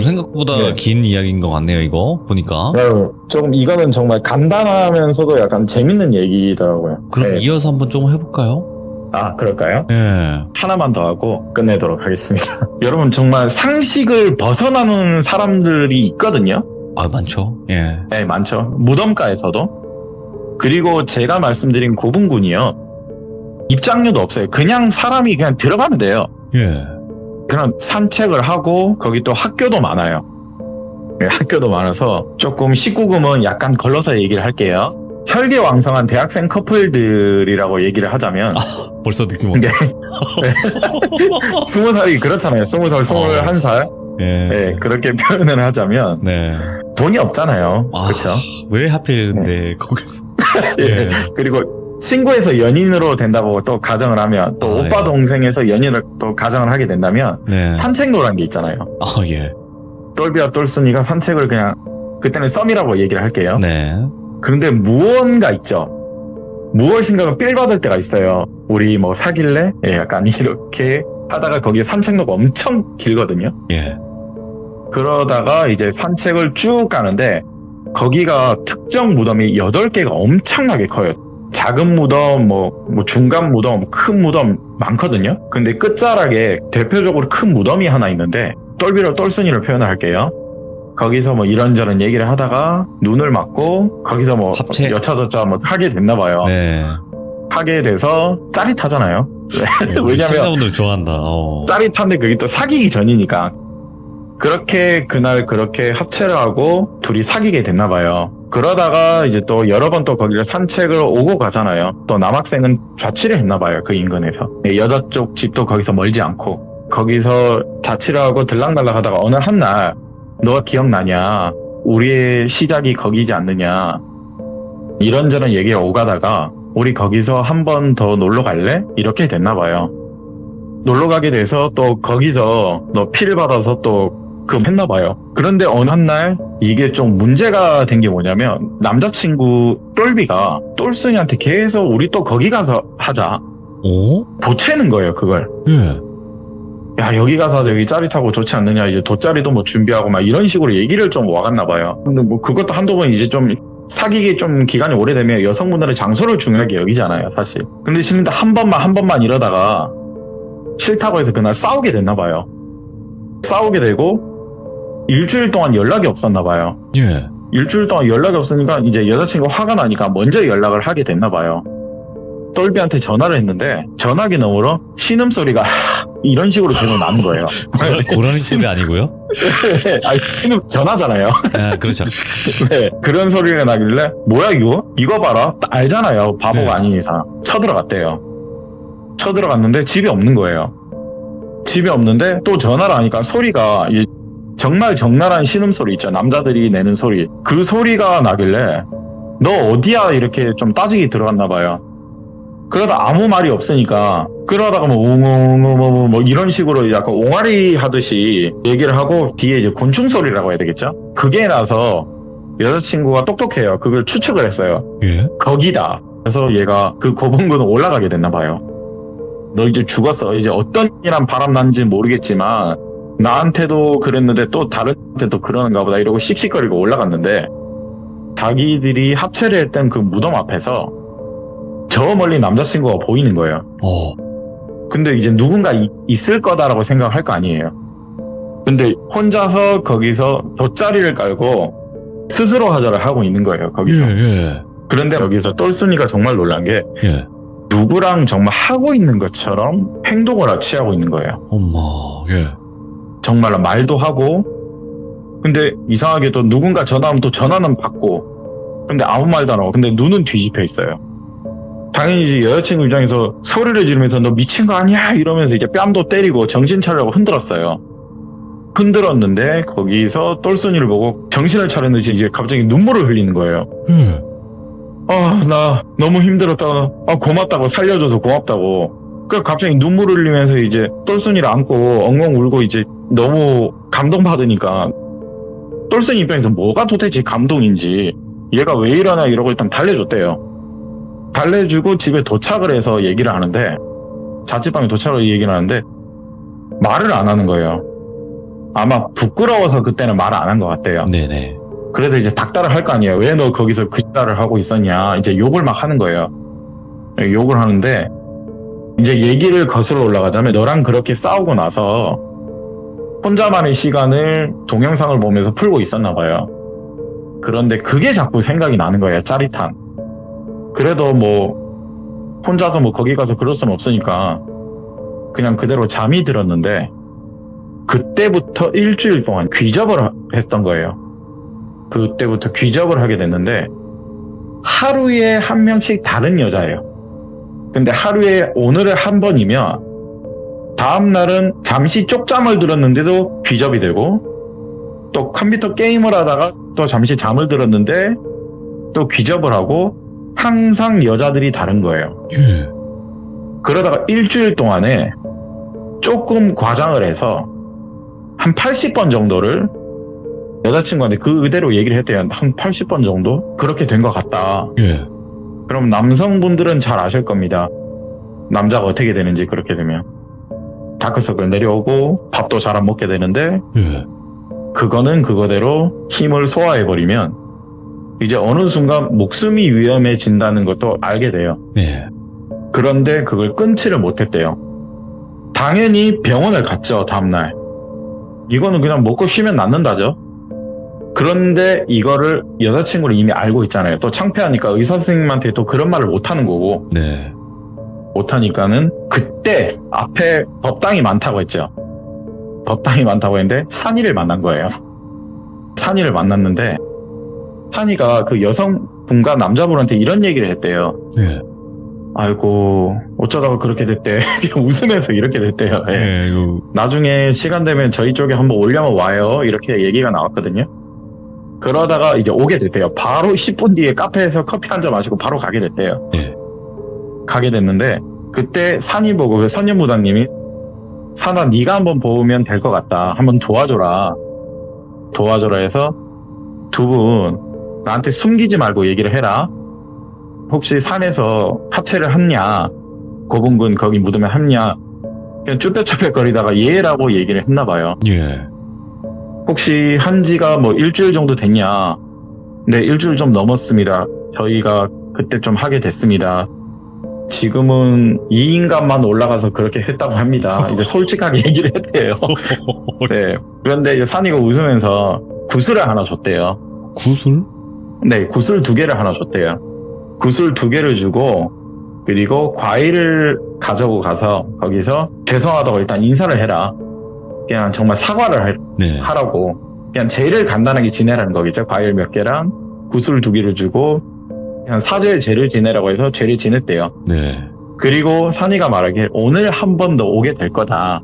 생각보다 네. 긴 이야기인 것 같네요, 이거. 보니까. 조금 이거는 정말 간단하면서도 약간 재밌는 얘기더라고요. 그럼 네. 이어서 한번 좀 해볼까요? 아, 그럴까요? 예. 하나만 더 하고 끝내도록 하겠습니다. 여러분 정말 상식을 벗어나는 사람들이 있거든요. 아, 많죠. 예. 네, 많죠. 무덤가에서도. 그리고 제가 말씀드린 고분군이요. 입장료도 없어요. 그냥 사람이 그냥 들어가면 돼요. 예. 그냥 산책을 하고 거기 또 학교도 많아요. 네, 학교도 많아서 조금 19금은 약간 걸러서 얘기를 할게요. 혈기왕성한 대학생 커플들이라고 얘기를 하자면 벌써 느낌 네. 왔다. 20살이 그렇잖아요. 20살, 21살. 예. 네, 그렇게 표현을 하자면 네. 돈이 없잖아요. 아, 그렇죠? 왜 하필 근데 거기서. 예. 예. 그리고 친구에서 연인으로 된다고 또 가정을 하면 또 아, 오빠 예. 동생에서 연인을 또 가정을 하게 된다면 네. 산책로라는 게 있잖아요. 아, 예. 똘비와 똘순이가 산책을 그냥 그때는 썸이라고 얘기를 할게요. 네. 그런데 무언가 있죠. 무엇인가가 삘 받을 때가 있어요. 우리 뭐 사귈래? 예, 약간 이렇게 하다가 거기에 산책로가 엄청 길거든요. 예. 그러다가 이제 산책을 쭉 가는데 거기가 특정 무덤이 8개가 엄청나게 커요. 작은 무덤, 뭐 중간 무덤, 큰 무덤 많거든요. 근데 끝자락에 대표적으로 큰 무덤이 하나 있는데 똘비로 똘순이를 표현할게요. 거기서 뭐 이런저런 얘기를 하다가 눈을 맞고 거기서 뭐 합체. 여차저차 뭐 하게 됐나 봐요. 네. 하게 돼서 짜릿하잖아요. 우리 왜냐면 시청자분들 좋아한다. 짜릿한데 그게 또 사귀기 전이니까. 그렇게 그날 그렇게 합체를 하고 둘이 사귀게 됐나 봐요. 그러다가 이제 또 여러 번 또 거기를 산책을 오고 가잖아요. 또 남학생은 자취를 했나 봐요. 그 인근에서. 여자 쪽 집도 거기서 멀지 않고. 거기서 자취를 하고 들락날락 하다가 어느 한 날 너가 기억나냐? 우리의 시작이 거기지 않느냐? 이런저런 얘기가 오가다가 우리 거기서 한 번 더 놀러 갈래? 이렇게 됐나 봐요. 놀러 가게 돼서 또 거기서 너 피를 받아서 또 했나 봐요. 그런데 어느 한 날 이게 좀 문제가 된 게 뭐냐면 남자친구 똘비가 똘순이한테 계속 우리 또 거기 가서 하자. 오? 보채는 거예요, 그걸. 예. 야, 여기 가서 여기 짜릿하고 좋지 않느냐, 이제 돗자리도 뭐 준비하고 막 이런 식으로 얘기를 좀 와갔나 봐요. 근데 뭐 그것도 한두 번 이제 좀 사귀기 좀 기간이 오래되면 여성분들은 장소를 중요하게 여기잖아요, 사실. 근데 진짜 한 번만 이러다가 싫다고 해서 그날 싸우게 됐나 봐요. 싸우게 되고 일주일 동안 연락이 없었나 봐요. 예. 일주일 동안 연락이 없으니까 이제 여자친구가 화가 나니까 먼저 연락을 하게 됐나 봐요. 똘비한테 전화를 했는데 전화기 너머로 신음소리가 이런 식으로 계속 나는 거예요. 고라니 소리 아니고요? 아니, 신음 전화잖아요. 아, 그렇죠. 네, 그런 소리가 나길래 뭐야 이거 봐라. 알잖아요. 바보가 네. 아닌 이상. 쳐들어갔대요. 쳐들어갔는데 집이 없는 거예요. 집이 없는데 또 전화를 하니까 소리가 정말 적나라한 신음소리 있죠. 남자들이 내는 소리. 그 소리가 나길래 너 어디야? 이렇게 좀 따지기 들어갔나 봐요. 그러다 아무 말이 없으니까 그러다가 뭐 웅웅웅웅 뭐 이런 식으로 약간 옹알이 하듯이 얘기를 하고 뒤에 이제 곤충 소리라고 해야 되겠죠? 그게 나서 여자친구가 똑똑해요. 그걸 추측을 했어요. 예. 거기다. 그래서 얘가 그 고분군은 올라가게 됐나 봐요. 너 이제 죽었어. 이제 어떤 이란 바람 난지 모르겠지만 나한테도 그랬는데 또 다른 데도 그러는가 보다 이러고 씩씩거리고 올라갔는데 자기들이 합체를 했던 그 무덤 앞에서 저 멀리 남자친구가 보이는 거예요. 근데 이제 누군가 있을 거다라고 생각할 거 아니에요. 근데 혼자서 거기서 돗자리를 깔고 스스로 화절을 하고 있는 거예요. 거기서. 예. 그런데 여기서 똘순이가 정말 놀란 게 예. 누구랑 정말 하고 있는 것처럼 행동을 취하고 있는 거예요. 엄마. 예. 정말로 말도 하고 근데 이상하게도 누군가 전화하면 또 전화는 받고 근데 아무 말도 안 하고 근데 눈은 뒤집혀 있어요. 당연히 이제 여자친구 입장에서 소리를 지르면서 너 미친 거 아니야? 이러면서 이제 뺨도 때리고 정신 차리라고 흔들었어요. 흔들었는데 거기서 똘순이를 보고 정신을 차렸는지 이제 갑자기 눈물을 흘리는 거예요. 나 너무 힘들었다. 고맙다고 살려줘서 고맙다고. 그 갑자기 눈물을 흘리면서 이제 똘순이를 안고 엉엉 울고 이제 너무 감동받으니까 똘순이 입장에서 뭐가 도대체 감동인지 얘가 왜 이러나 이러고 일단 달래줬대요. 달래주고 집에 도착을 해서 얘기를 하는데 자취방에 도착을 얘기를 하는데 말을 안 하는 거예요. 아마 부끄러워서 그때는 말을 안 한 것 같대요. 네네. 그래서 이제 닥달을 할 거 아니에요. 왜 너 거기서 그 짓을 하고 있었냐. 이제 욕을 막 하는 거예요. 욕을 하는데 이제 얘기를 거슬러 올라가자면 너랑 그렇게 싸우고 나서 혼자만의 시간을 동영상을 보면서 풀고 있었나 봐요. 그런데 그게 자꾸 생각이 나는 거예요. 짜릿한. 그래도 뭐 혼자서 뭐 거기 가서 그럴 수는 없으니까 그냥 그대로 잠이 들었는데 그때부터 일주일 동안 귀접을 했던 거예요. 그때부터 귀접을 하게 됐는데 하루에 한 명씩 다른 여자예요. 근데 하루에 오늘은 한 번이면 다음날은 잠시 쪽잠을 들었는데도 귀접이 되고 또 컴퓨터 게임을 하다가 또 잠시 잠을 들었는데 또 귀접을 하고 항상 여자들이 다른 거예요. 예. 그러다가 일주일 동안에 조금 과장을 해서 한 80번 정도를 여자친구한테 그대로 얘기를 했대요. 한 80번 정도? 그렇게 된 것 같다. 예. 그럼 남성분들은 잘 아실 겁니다. 남자가 어떻게 되는지 그렇게 되면. 다크서클 내려오고 밥도 잘 안 먹게 되는데 예. 그거는 그거대로 힘을 소화해버리면 이제 어느 순간 목숨이 위험해진다는 것도 알게 돼요. 예. 그런데 그걸 끊지를 못했대요. 당연히 병원을 갔죠, 다음날. 이거는 그냥 먹고 쉬면 낫는다죠. 그런데 이거를 여자친구를 이미 알고 있잖아요. 또 창피하니까 의사 선생님한테 또 그런 말을 못하는 거고. 네. 못하니까는 그때 앞에 법당이 많다고 했죠. 법당이 많다고 했는데 산이를 만난 거예요. 산이를 만났는데 산이가 그 여성분과 남자분한테 이런 얘기를 했대요. 예. 아이고 어쩌다가 그렇게 됐대. 웃으면서 이렇게 됐대요. 예. 예. 이거. 나중에 시간 되면 저희 쪽에 한번 오려면 와요. 이렇게 얘기가 나왔거든요. 그러다가 이제 오게 됐대요. 바로 10분 뒤에 카페에서 커피 한 잔 마시고 바로 가게 됐대요. 예. 가게 됐는데 그때 산이 보고 그 선녀무당님이 산아 네가 한번 보면 될 것 같다. 한번 도와줘라 해서 두 분 나한테 숨기지 말고 얘기를 해라. 혹시 산에서 합체를 했냐? 고분군 거기 무덤에 했냐? 그냥 쭈뼛쭈뼛거리다가 예라고 얘기를 했나 봐요. 예. 혹시 한 지가 뭐 일주일 정도 됐냐? 네, 일주일 좀 넘었습니다. 저희가 그때 좀 하게 됐습니다. 지금은 2인간만 올라가서 그렇게 했다고 합니다. 이제 솔직하게 얘기를 했대요. 네. 그런데 이제 산이가 웃으면서 구슬을 하나 줬대요. 구슬? 네, 구슬 2개를 하나 줬대요. 구슬 2개를 주고, 그리고 과일을 가져고 가서 거기서 죄송하다고 일단 인사를 해라. 그냥 정말 사과를 네. 하라고. 그냥 제일 간단하게 지내라는 거겠죠. 과일 몇 개랑 구슬 2개를 주고, 그냥 사죄의 죄를 지내라고 해서 죄를 지냈대요. 네. 그리고 산이가 말하길 오늘 한 번 더 오게 될 거다.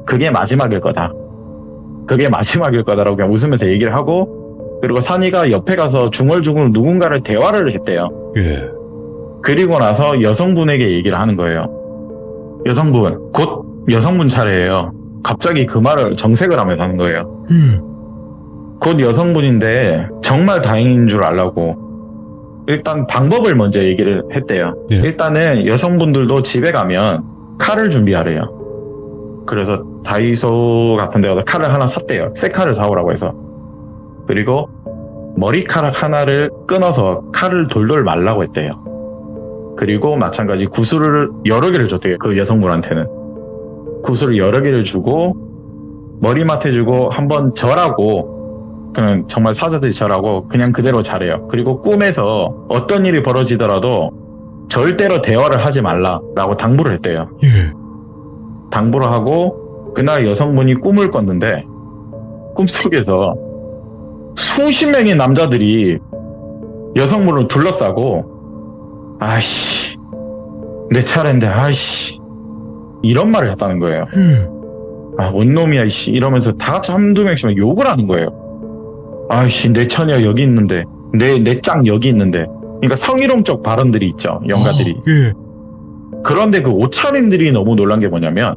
그게 마지막일 거다. 그게 마지막일 거다라고 그냥 웃으면서 얘기를 하고, 그리고 산이가 옆에 가서 중얼중얼 누군가를 대화를 했대요. 예. 그리고 나서 여성분에게 얘기를 하는 거예요. 여성분, 곧 여성분 차례예요. 갑자기 그 말을 정색을 하면서 하는 거예요. 곧 여성분인데 정말 다행인 줄 알라고 일단 방법을 먼저 얘기를 했대요. 네. 일단은 여성분들도 집에 가면 칼을 준비하래요. 그래서 다이소 같은 데 가서 칼을 하나 샀대요. 새 칼을 사오라고 해서. 그리고 머리카락 하나를 끊어서 칼을 돌돌 말라고 했대요. 그리고 마찬가지 구슬을 여러 개를 줬대요. 그 여성분한테는. 구슬을 여러 개를 주고 머리맡에 주고 한번 절하고 그냥 정말 사자들이 절하고 그냥 그대로 자래요. 그리고 꿈에서 어떤 일이 벌어지더라도 절대로 대화를 하지 말라라고 당부를 했대요. 예. 당부를 하고 그날 여성분이 꿈을 꿨는데 꿈속에서 수십 명의 남자들이 여성분을 둘러싸고 아이씨 내 차례인데 아이씨 이런 말을 했다는 거예요. 아 원놈이야 이씨 이러면서 다 같이 한두 명씩 막 욕을 하는 거예요. 아이씨 내 처녀 여기 있는데 내 짱 여기 있는데 그러니까 성희롱적 발언들이 있죠. 영가들이. 예. 그런데 그 옷차림들이 너무 놀란 게 뭐냐면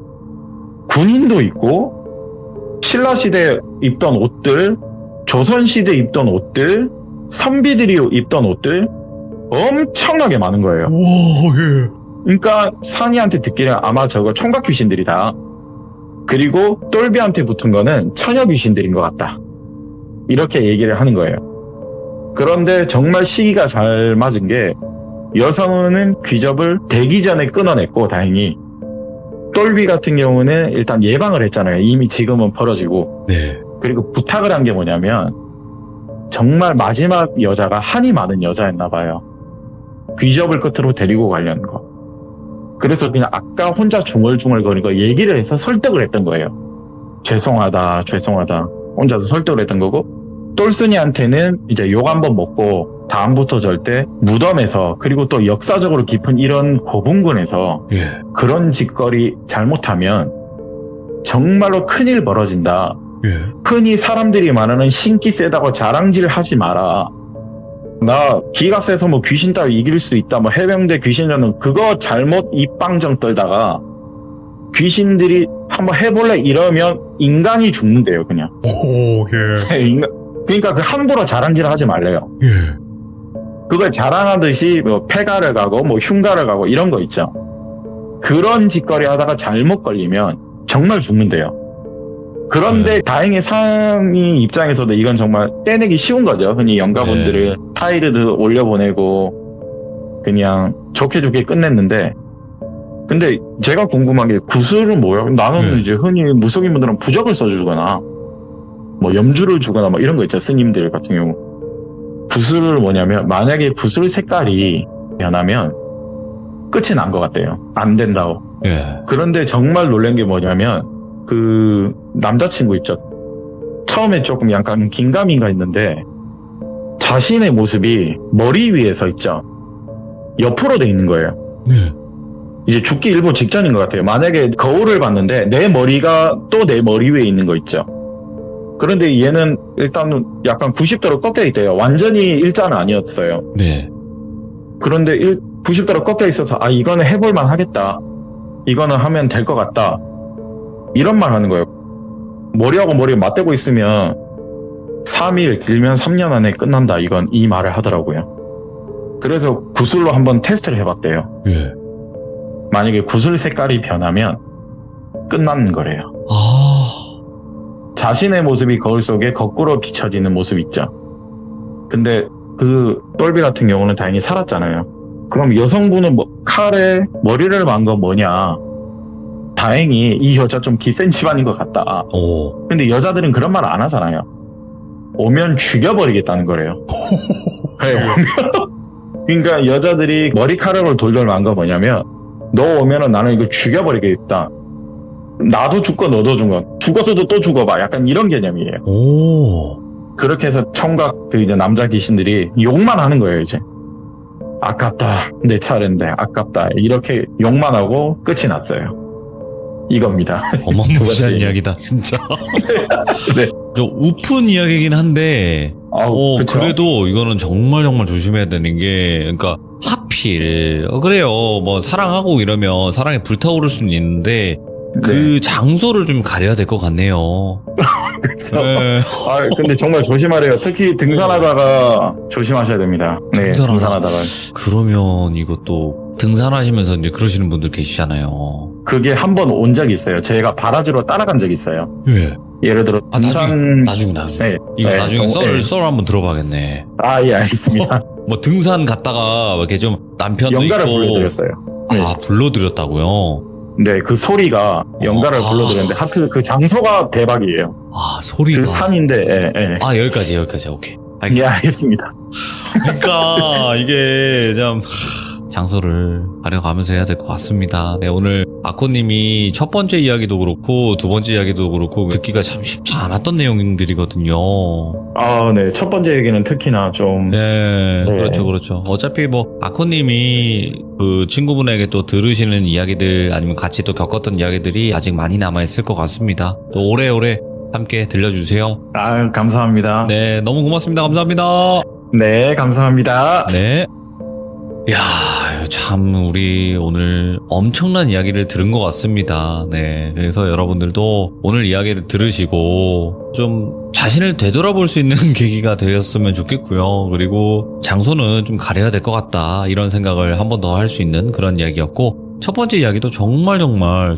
군인도 있고 신라시대 입던 옷들 조선시대 입던 옷들 선비들이 입던 옷들 엄청나게 많은 거예요. 와, 예. 그러니까 산이한테 듣기는 아마 저거 총각 귀신들이다. 그리고 똘비한테 붙은 거는 처녀 귀신들인 것 같다. 이렇게 얘기를 하는 거예요. 그런데 정말 시기가 잘 맞은 게 여성은 귀접을 되기 전에 끊어냈고 다행히 똘비 같은 경우는 일단 예방을 했잖아요. 이미 지금은 벌어지고. 네. 그리고 부탁을 한 게 뭐냐면 정말 마지막 여자가 한이 많은 여자였나 봐요. 귀접을 끝으로 데리고 가려는 거. 그래서 그냥 아까 혼자 중얼중얼거리는 거 얘기를 해서 설득을 했던 거예요. 죄송하다. 혼자서 설득을 했던 거고 똘순이한테는 이제 욕 한번 먹고 다음부터 절대 무덤에서 그리고 또 역사적으로 깊은 이런 고분군에서 예. 그런 짓거리 잘못하면 정말로 큰일 벌어진다. 예. 흔히 사람들이 말하는 신기 세다고 자랑질 하지 마라. 나 기가 세서 뭐 귀신 따위 이길 수 있다. 뭐 해병대 귀신전은 그거 잘못 입방정 떨다가 귀신들이 한번 해볼래 이러면 인간이 죽는데요, 그냥. 오, 예. 그러니까 그 함부로 자랑질 하지 말래요. 예. 그걸 자랑하듯이 뭐 폐가를 가고 뭐 흉가를 가고 이런 거 있죠. 그런 짓거리 하다가 잘못 걸리면 정말 죽는데요. 그런데 다행히 산이 입장에서도 이건 정말 떼내기 쉬운 거죠. 흔히 영가분들은 타이르도 올려보내고 그냥 좋게 끝냈는데 근데 제가 궁금한 게 구슬은 뭐예요? 나는 이제 흔히 무속인분들은 부적을 써주거나 뭐 염주를 주거나 뭐 이런 거 있죠. 스님들 같은 경우. 구슬은 뭐냐면 만약에 구슬 색깔이 변하면 끝이 난 것 같대요. 안 된다고. 예. 그런데 정말 놀란 게 뭐냐면 그 남자친구 있죠. 처음에 조금 약간 긴가민가 했는데 자신의 모습이 머리 위에 서 있죠. 옆으로 돼 있는 거예요. 예. 이제 죽기 일보 직전인 것 같아요. 만약에 거울을 봤는데 내 머리가 또 내 머리 위에 있는 거 있죠. 그런데 얘는 일단 약간 90도로 꺾여 있대요. 완전히 일자는 아니었어요. 네. 그런데 90도로 꺾여 있어서 이거는 해볼만 하겠다. 이거는 하면 될 것 같다. 이런 말 하는 거예요. 머리하고 머리 맞대고 있으면 3일 길면 3년 안에 끝난다. 이 말을 하더라고요. 그래서 구슬로 한번 테스트를 해봤대요. 예. 만약에 구슬 색깔이 변하면 끝나는 거래요. 자신의 모습이 거울 속에 거꾸로 비춰지는 모습 있죠. 근데 그 똘비 같은 경우는 다행히 살았잖아요. 그럼 여성분은 칼에 머리를 만 건 뭐냐? 다행히 이 여자 좀 기센 집안인 것 같다. 근데 여자들은 그런 말 안 하잖아요. 오면 죽여버리겠다는 거래요. 네, 그러니까 여자들이 머리카락을 돌돌 만 건 뭐냐면 너 오면은 나는 이거 죽여버리겠다. 나도 죽고 너도 죽어. 죽어서도 또 죽어봐. 약간 이런 개념이에요. 그렇게 해서 총각 이제 남자 귀신들이 욕만 하는 거예요, 이제. 아깝다. 내 차례인데 아깝다. 이렇게 욕만 하고 끝이 났어요. 이겁니다. 어마무시한 이야기다, 진짜. 네. 우픈 이야기긴 한데, 그쵸? 그래도 이거는 정말 조심해야 되는 게, 그러니까, 하필, 그래요. 뭐, 사랑하고 이러면 사랑에 불타오를 수는 있는데, 그 장소를 좀 가려야 될 것 같네요. 그쵸. 네. 근데 정말 조심하래요. 특히 등산하다가 조심하셔야 됩니다. 네, 등산하다가. 그러면 이것도 등산하시면서 이제 그러시는 분들 계시잖아요. 그게 한 번 온 적이 있어요. 제가 바라지로 따라간 적이 있어요. 예. 예를 들어 등산. 나중에. 네. 이거 네, 나중에 썰 한번 들어봐야겠네. 예, 알겠습니다. 뭐 등산 갔다가 이렇게 좀 남편도 연가를 있고. 불러드렸어요. 네. 불러드렸다고요? 네, 그 소리가 연가를 불러드렸는데 하필 그 장소가 대박이에요. 소리가. 그 산인데. 예. 여기까지. 오케이. 예, 알겠습니다. 그러니까 이게 좀 장소를 가려가면서 해야 될 것 같습니다. 네, 오늘 아코님이 첫 번째 이야기도 그렇고 두 번째 이야기도 그렇고 듣기가 참 쉽지 않았던 내용들이거든요. 네. 첫 번째 얘기는 특히나 좀. 네. 그렇죠. 어차피 뭐 아코님이 그 친구분에게 또 들으시는 이야기들 아니면 같이 또 겪었던 이야기들이 아직 많이 남아있을 것 같습니다. 또 오래오래 함께 들려주세요. 감사합니다. 네, 너무 고맙습니다. 감사합니다. 네, 감사합니다. 네. 참 우리 오늘 엄청난 이야기를 들은 것 같습니다. 네, 그래서 여러분들도 오늘 이야기를 들으시고 좀 자신을 되돌아볼 수 있는 계기가 되었으면 좋겠고요. 그리고 장소는 좀 가려야 될 것 같다 이런 생각을 한 번 더 할 수 있는 그런 이야기였고, 첫 번째 이야기도 정말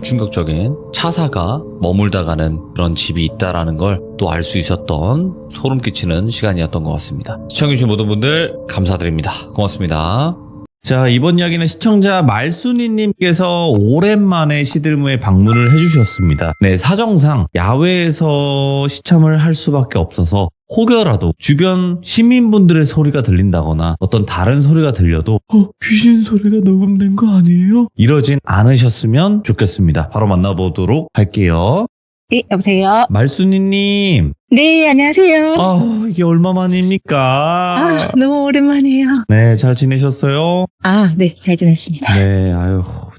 충격적인 차사가 머물다 가는 그런 집이 있다라는 걸 또 알 수 있었던 소름 끼치는 시간이었던 것 같습니다. 시청해주신 모든 분들 감사드립니다. 고맙습니다. 자, 이번 이야기는 시청자 말순이님께서 오랜만에 시들무에 방문을 해주셨습니다. 네, 사정상 야외에서 시참을 할 수밖에 없어서 혹여라도 주변 시민분들의 소리가 들린다거나 어떤 다른 소리가 들려도 귀신 소리가 녹음된 거 아니에요? 이러진 않으셨으면 좋겠습니다. 바로 만나보도록 할게요. 네, 여보세요? 말순이님. 네, 안녕하세요. 이게 얼마만입니까? 너무 오랜만이에요. 네, 잘 지내셨어요? 네, 잘 지냈습니다. 네,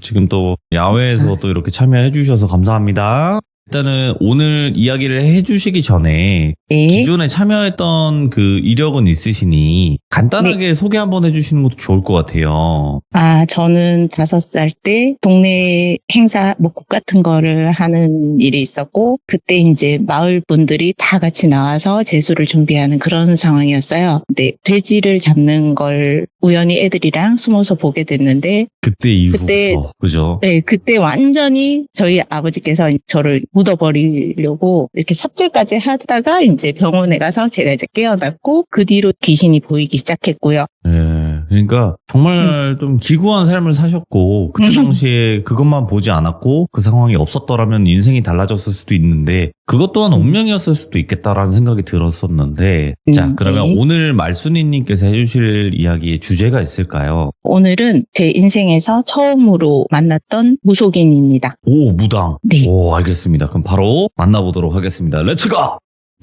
지금 또 야외에서 또 이렇게 참여해 주셔서 감사합니다. 일단은 오늘 이야기를 해주시기 전에 네. 기존에 참여했던 그 이력은 있으시니 간단하게 소개 한번 해주시는 것도 좋을 것 같아요. 저는 5살 때 동네 행사, 목국 같은 거를 하는 일이 있었고, 그때 이제 마을 분들이 다 같이 나와서 제수를 준비하는 그런 상황이었어요. 근데 돼지를 잡는 걸 우연히 애들이랑 숨어서 보게 됐는데, 그때 이후부터, 그죠? 네, 그때 완전히 저희 아버지께서 저를 묻어버리려고 이렇게 삽질까지 하다가 이제 병원에 가서 제가 이제 깨어났고, 그 뒤로 귀신이 보이기 시작했고요. 네, 그러니까 정말 좀 기구한 삶을 사셨고, 그때 당시에 그것만 보지 않았고 그 상황이 없었더라면 인생이 달라졌을 수도 있는데 그것 또한 운명이었을 수도 있겠다라는 생각이 들었었는데, 자, 그러면 네. 오늘 말순이님께서 해주실 이야기의 주제가 있을까요? 오늘은 제 인생에서 처음으로 만났던 무속인입니다. 오, 무당. 네. 오, 알겠습니다. 그럼 바로 만나보도록 하겠습니다. 렛츠고!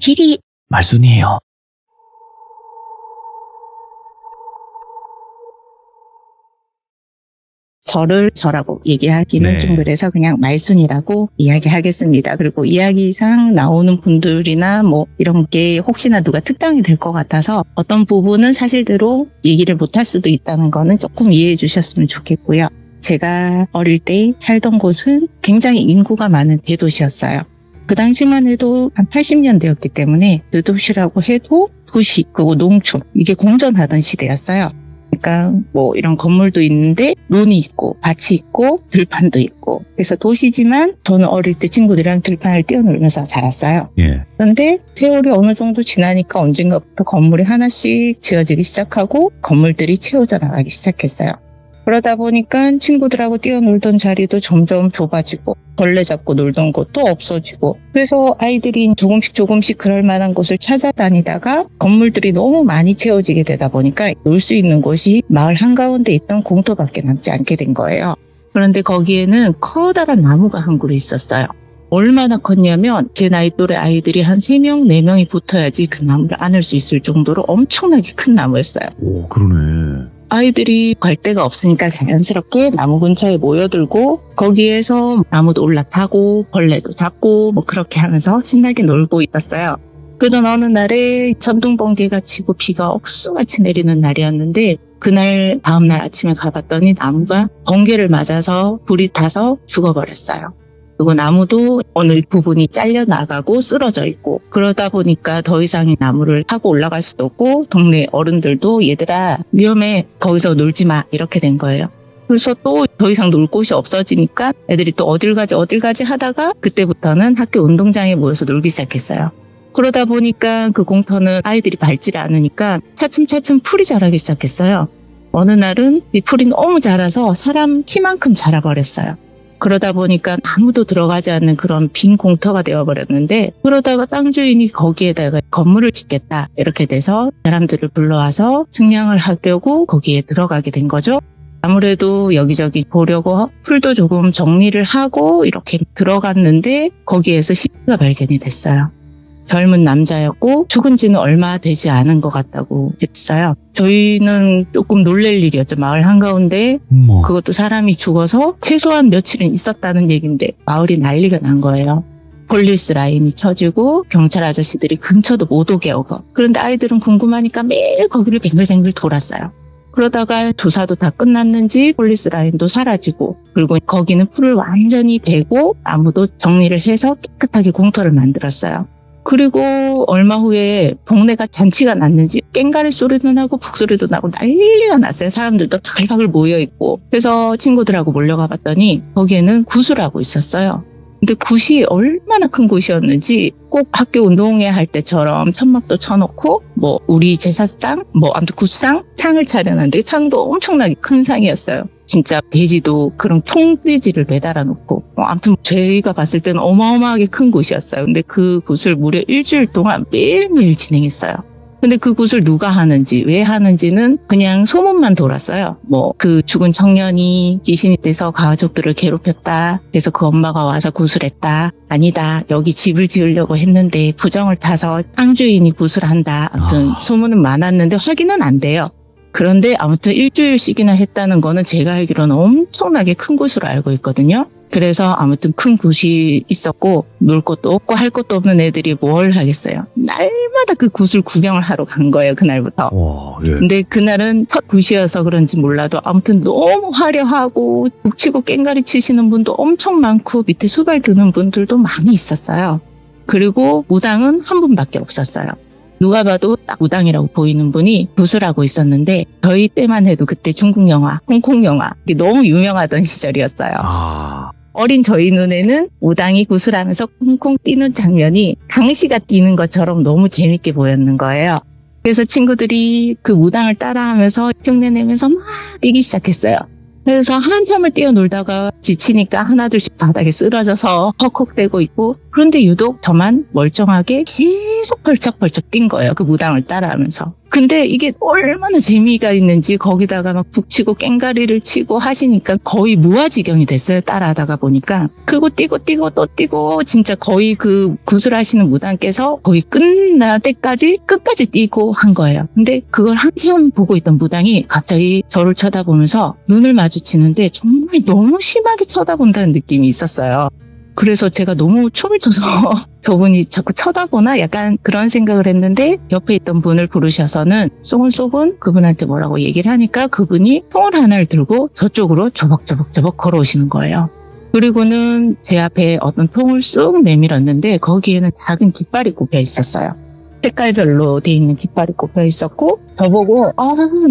길이 말순이에요. 저라고 얘기하기는 네. 좀 그래서 그냥 말순이라고 이야기하겠습니다. 그리고 이야기상 나오는 분들이나 뭐 이런 게 혹시나 누가 특정이 될 것 같아서 어떤 부분은 사실대로 얘기를 못할 수도 있다는 거는 조금 이해해 주셨으면 좋겠고요. 제가 어릴 때 살던 곳은 굉장히 인구가 많은 대도시였어요. 그 당시만 해도 한 80년대였기 때문에 대도시라고 해도 도시, 그리고 농촌, 이게 공존하던 시대였어요. 그러니까 뭐 이런 건물도 있는데 논이 있고 밭이 있고 들판도 있고, 그래서 도시지만 저는 어릴 때 친구들이랑 들판을 뛰어놀면서 자랐어요. 예. 그런데 세월이 어느 정도 지나니까 언젠가부터 건물이 하나씩 지어지기 시작하고 건물들이 채워져 나가기 시작했어요. 그러다 보니까 친구들하고 뛰어놀던 자리도 점점 좁아지고 벌레 잡고 놀던 곳도 없어지고, 그래서 아이들이 조금씩 그럴 만한 곳을 찾아다니다가 건물들이 너무 많이 채워지게 되다 보니까 놀 수 있는 곳이 마을 한가운데 있던 공터밖에 남지 않게 된 거예요. 그런데 거기에는 커다란 나무가 한 그루 있었어요. 얼마나 컸냐면 제 나이 또래 아이들이 한 3명, 4명이 붙어야지 그 나무를 안을 수 있을 정도로 엄청나게 큰 나무였어요. 오, 그러네. 아이들이 갈 데가 없으니까 자연스럽게 나무 근처에 모여들고 거기에서 나무도 올라타고 벌레도 잡고 뭐 그렇게 하면서 신나게 놀고 있었어요. 그러던 어느 날에 천둥번개가 치고 비가 억수같이 내리는 날이었는데, 그날 다음날 아침에 가봤더니 나무가 번개를 맞아서 불이 타서 죽어버렸어요. 그리고 나무도 어느 부분이 잘려나가고 쓰러져 있고, 그러다 보니까 더 이상 이 나무를 타고 올라갈 수도 없고, 동네 어른들도 얘들아 위험해, 거기서 놀지 마, 이렇게 된 거예요. 그래서 또 더 이상 놀 곳이 없어지니까 애들이 또 어딜 가지 하다가 그때부터는 학교 운동장에 모여서 놀기 시작했어요. 그러다 보니까 그 공터는 아이들이 밟지를 않으니까 차츰차츰 풀이 자라기 시작했어요. 어느 날은 이 풀이 너무 자라서 사람 키만큼 자라버렸어요. 그러다 보니까 아무도 들어가지 않는 그런 빈 공터가 되어버렸는데, 그러다가 땅 주인이 거기에다가 건물을 짓겠다 이렇게 돼서 사람들을 불러와서 측량을 하려고 거기에 들어가게 된 거죠. 아무래도 여기저기 보려고 풀도 조금 정리를 하고 이렇게 들어갔는데 거기에서 시체가 발견이 됐어요. 젊은 남자였고 죽은 지는 얼마 되지 않은 것 같다고 했어요. 저희는 조금 놀랄 일이었죠. 마을 한가운데 그것도 사람이 죽어서 최소한 며칠은 있었다는 얘기인데 마을이 난리가 난 거예요. 폴리스 라인이 쳐지고 경찰 아저씨들이 근처도 못 오게 하고, 그런데 아이들은 궁금하니까 매일 거기를 뱅글뱅글 돌았어요. 그러다가 조사도 다 끝났는지 폴리스 라인도 사라지고, 그리고 거기는 풀을 완전히 베고 나무도 정리를 해서 깨끗하게 공터를 만들었어요. 그리고 얼마 후에 동네가 잔치가 났는지 꽹가리 소리도 나고 북소리도 나고 난리가 났어요. 사람들도 발각을 모여있고. 그래서 친구들하고 몰려가 봤더니 거기에는 굿을 있었어요. 근데 굿이 얼마나 큰 굿이었는지 꼭 학교 운동회 할 때처럼 천막도 쳐놓고 뭐 우리 제사상 아무튼 굿상 상을 차려놨는데 상도 엄청나게 큰 상이었어요. 진짜 돼지도 그런 통돼지를 매달아 놓고 아무튼 저희가 봤을 때는 어마어마하게 큰 굿이었어요. 근데 그 굿을 무려 일주일 동안 매일매일 진행했어요. 근데 그 굿을 누가 하는지 왜 하는지는 그냥 소문만 돌았어요. 그 죽은 청년이 귀신이 돼서 가족들을 괴롭혔다, 그래서 그 엄마가 와서 굿을 했다, 아니다 여기 집을 지으려고 했는데 부정을 타서 땅 주인이 굿을 한다, 아무튼 소문은 많았는데 확인은 안 돼요. 그런데 아무튼 일주일씩이나 했다는 거는 제가 알기로는 엄청나게 큰 굿으로 알고 있거든요. 그래서 아무튼 큰 굿이 있었고 놀 것도 없고 할 것도 없는 애들이 뭘 하겠어요. 날마다 그 굿을 구경을 하러 간 거예요, 그날부터. 와, 예. 근데 그날은 첫 굿이어서 그런지 몰라도 아무튼 너무 화려하고 북치고 꽹가리 치시는 분도 엄청 많고 밑에 수발 드는 분들도 많이 있었어요. 그리고 무당은 한 분밖에 없었어요. 누가 봐도 딱 무당이라고 보이는 분이 굿을 하고 있었는데, 저희 때만 해도 그때 중국 영화, 홍콩 영화 이게 너무 유명하던 시절이었어요. 어린 저희 눈에는 무당이 굿을 하면서 콩콩 뛰는 장면이 강시가 뛰는 것처럼 너무 재밌게 보였는 거예요. 그래서 친구들이 그 무당을 따라하면서 흉내내면서 막 뛰기 시작했어요. 그래서 한참을 뛰어놀다가 지치니까 하나둘씩 바닥에 쓰러져서 헉헉대고 있고, 그런데 유독 저만 멀쩡하게 계속 벌쩍벌쩍 뛴 거예요. 그 무당을 따라하면서. 근데 이게 얼마나 재미가 있는지 거기다가 막 북치고 깽가리를 치고 하시니까 거의 무아지경이 됐어요. 따라하다가 보니까. 그리고 뛰고 또 뛰고 진짜 거의 그 구슬하시는 무당께서 거의 끝날 때까지 끝까지 뛰고 한 거예요. 근데 그걸 한참 보고 있던 무당이 갑자기 저를 쳐다보면서 눈을 마주치는데 정말 너무 심하게 쳐다본다는 느낌이 있었어요. 그래서 제가 너무 춤을 춰서 저분이 자꾸 쳐다보나 약간 그런 생각을 했는데 옆에 있던 분을 부르셔서는 쏘곤쏘곤 그분한테 뭐라고 얘기를 하니까 그분이 통을 하나를 들고 저쪽으로 저벅저벅 걸어오시는 거예요. 그리고는 제 앞에 어떤 통을 쑥 내밀었는데 거기에는 작은 깃발이 꼽혀 있었어요. 색깔별로 돼 있는 깃발이 꼽혀 있었고 저보고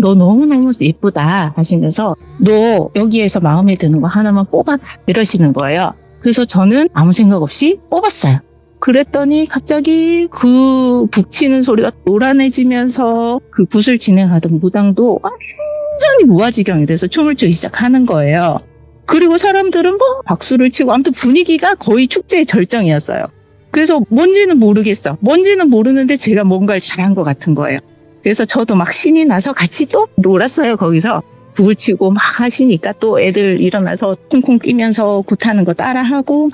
너 너무너무 예쁘다 하시면서 너 여기에서 마음에 드는 거 하나만 뽑아봐 이러시는 거예요. 그래서 저는 아무 생각 없이 뽑았어요. 그랬더니 갑자기 그 북치는 소리가 노란해지면서 그 굿을 진행하던 무당도 완전히 무아지경이 돼서 춤을 추기 시작하는 거예요. 그리고 사람들은 뭐 박수를 치고 아무튼 분위기가 거의 축제의 절정이었어요. 그래서 뭔지는 모르겠어. 뭔지는 모르는데 제가 뭔가를 잘한 것 같은 거예요. 그래서 저도 막 신이 나서 같이 또 놀았어요. 거기서. 북을 치고 막 하시니까 또 애들 일어나서 쿵쿵 뛰면서 굿하는 거 따라하고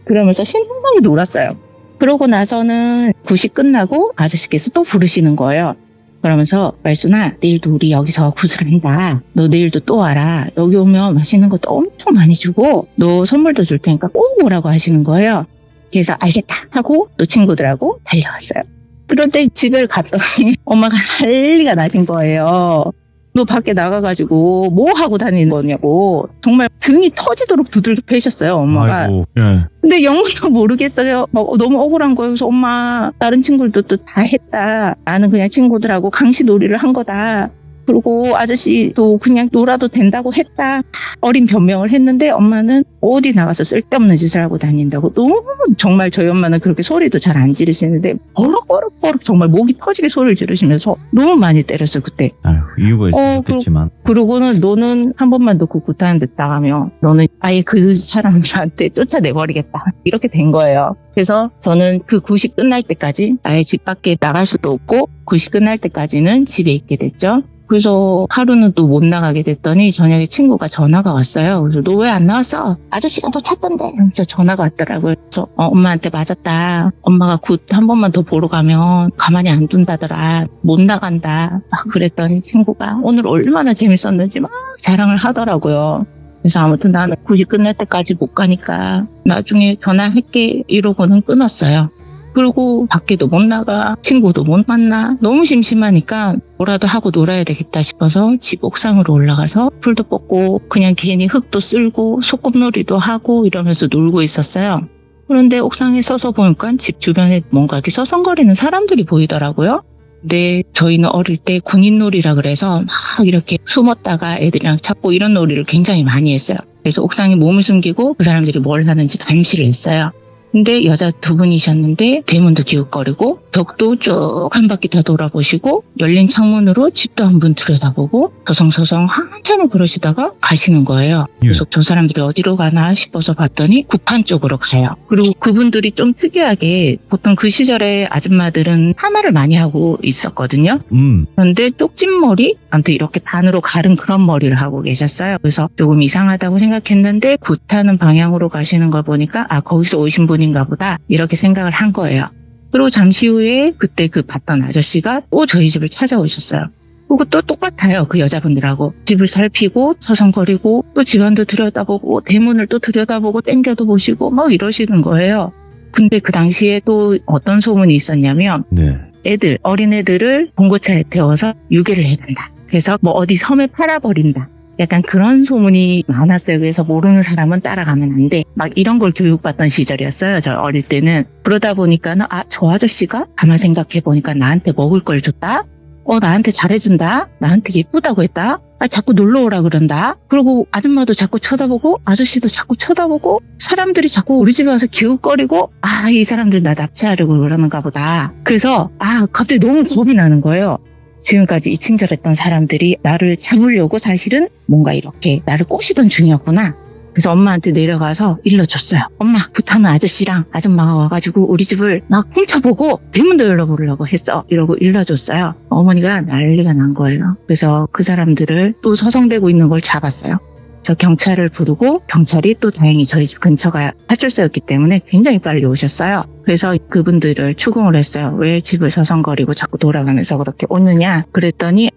그러면서 신나게 놀았어요. 그러고 나서는 굿이 끝나고 아저씨께서 또 부르시는 거예요. 그러면서 말순아 내일도 우리 여기서 굿을 한다. 너 내일도 또 와라. 여기 오면 맛있는 것도 엄청 많이 주고 너 선물도 줄 테니까 꼭 오라고 하시는 거예요. 그래서 알겠다 하고 또 친구들하고 달려왔어요. 그런데 집에 갔더니 엄마가 난리가 나신 거예요. 너 밖에 나가가지고 뭐 하고 다니는 거냐고 정말 등이 터지도록 두들겨 패셨어요 엄마가. 아이고, 예. 근데 영문도 모르겠어요. 막 너무 억울한 거예요. 그래서 엄마 다른 친구들도 다 했다. 나는 그냥 친구들하고 강시놀이를 한 거다. 그리고 아저씨도 그냥 놀아도 된다고 했다. 어린 변명을 했는데 엄마는 어디 나가서 쓸데없는 짓을 하고 다닌다고 너무 정말 저희 엄마는 그렇게 소리도 잘 안 지르시는데 버럭버럭 정말 목이 터지게 소리를 지르시면서 너무 많이 때렸어요 그때. 아유, 이유가 있었겠지만. 그러고는 너는 한 번만 더 그 굿하는 듯 나가면 너는 아예 그 사람들한테 쫓아내버리겠다. 이렇게 된 거예요. 그래서 저는 그 굿이 끝날 때까지 아예 집 밖에 나갈 수도 없고 굿이 끝날 때까지는 집에 있게 됐죠. 그래서 하루는 또 못 나가게 됐더니 저녁에 친구가 전화가 왔어요. 그래서 너 왜 안 나왔어? 아저씨가 너 찾던데. 진짜 전화가 왔더라고요. 그래서 엄마한테 맞았다. 엄마가 굿 한 번만 더 보러 가면 가만히 안 둔다더라. 못 나간다. 막 그랬더니 친구가 오늘 얼마나 재밌었는지 막 자랑을 하더라고요. 그래서 아무튼 나는 굿이 끝날 때까지 못 가니까 나중에 전화할게 이러고는 끊었어요. 그리고 밖에도 못 나가, 친구도 못 만나, 너무 심심하니까 뭐라도 하고 놀아야 되겠다 싶어서 집 옥상으로 올라가서 풀도 뽑고 그냥 괜히 흙도 쓸고 소꿉놀이도 하고 이러면서 놀고 있었어요. 그런데 옥상에 서서 보니까 집 주변에 뭔가 이렇게 서성거리는 사람들이 보이더라고요. 근데 저희는 어릴 때 군인놀이라 그래서 막 이렇게 숨었다가 애들이랑 찾고 이런 놀이를 굉장히 많이 했어요. 그래서 옥상에 몸을 숨기고 그 사람들이 뭘 하는지 감시를 했어요. 근데 여자 두 분이셨는데 대문도 기웃거리고 벽도 쭉 한 바퀴 다 돌아보시고 열린 창문으로 집도 한 번 들여다보고 서성서성 한참을 그러시다가 가시는 거예요. 그래서 저 사람들이 어디로 가나 싶어서 봤더니 구판 쪽으로 가요. 그리고 그분들이 좀 특이하게 보통 그 시절에 아줌마들은 파마를 많이 하고 있었거든요. 그런데 쪽집머리? 아무튼 이렇게 반으로 가른 그런 머리를 하고 계셨어요. 그래서 조금 이상하다고 생각했는데 굿하는 방향으로 가시는 걸 보니까 거기서 오신 분인가 보다 이렇게 생각을 한 거예요. 그리고 잠시 후에 그때 그 봤던 아저씨가 또 저희 집을 찾아오셨어요. 그리고 또 똑같아요. 그 여자분들하고 집을 살피고 서성거리고 또 집안도 들여다보고 대문을 또 들여다보고 땡겨도 보시고 막 이러시는 거예요. 근데 그 당시에 또 어떤 소문이 있었냐면 어린애들을 봉고차에 태워서 유괴를 해야 된다. 그래서 뭐 어디 섬에 팔아버린다. 약간 그런 소문이 많았어요. 그래서 모르는 사람은 따라가면 안 돼. 막 이런 걸 교육받던 시절이었어요. 저 어릴 때는. 그러다 보니까는 저 아저씨가 가만 생각해보니까 나한테 먹을 걸 줬다. 나한테 잘해준다. 나한테 예쁘다고 했다. 자꾸 놀러오라 그런다. 그리고 아줌마도 자꾸 쳐다보고 아저씨도 자꾸 쳐다보고 사람들이 자꾸 우리 집에 와서 기웃거리고 이 사람들 나 납치하려고 그러는가 보다. 그래서 갑자기 너무 겁이 나는 거예요. 지금까지 이 친절했던 사람들이 나를 잡으려고 사실은 뭔가 이렇게 나를 꼬시던 중이었구나. 그래서 엄마한테 내려가서 일러줬어요. 엄마, 부타는 아저씨랑 아줌마가 와가지고 우리 집을 막 훔쳐보고 대문도 열어보려고 했어. 이러고 일러줬어요. 어머니가 난리가 난 거예요. 그래서 그 사람들을 또 서성대고 있는 걸 잡았어요. 저 경찰을 부르고 경찰이 또 다행히 저희 집 근처가 파출소였기 때문에 굉장히 빨리 오셨어요. 그래서 그분들을 추궁을 했어요. 왜 집을 서성거리고 자꾸 돌아가면서 그렇게 오느냐. 그랬더니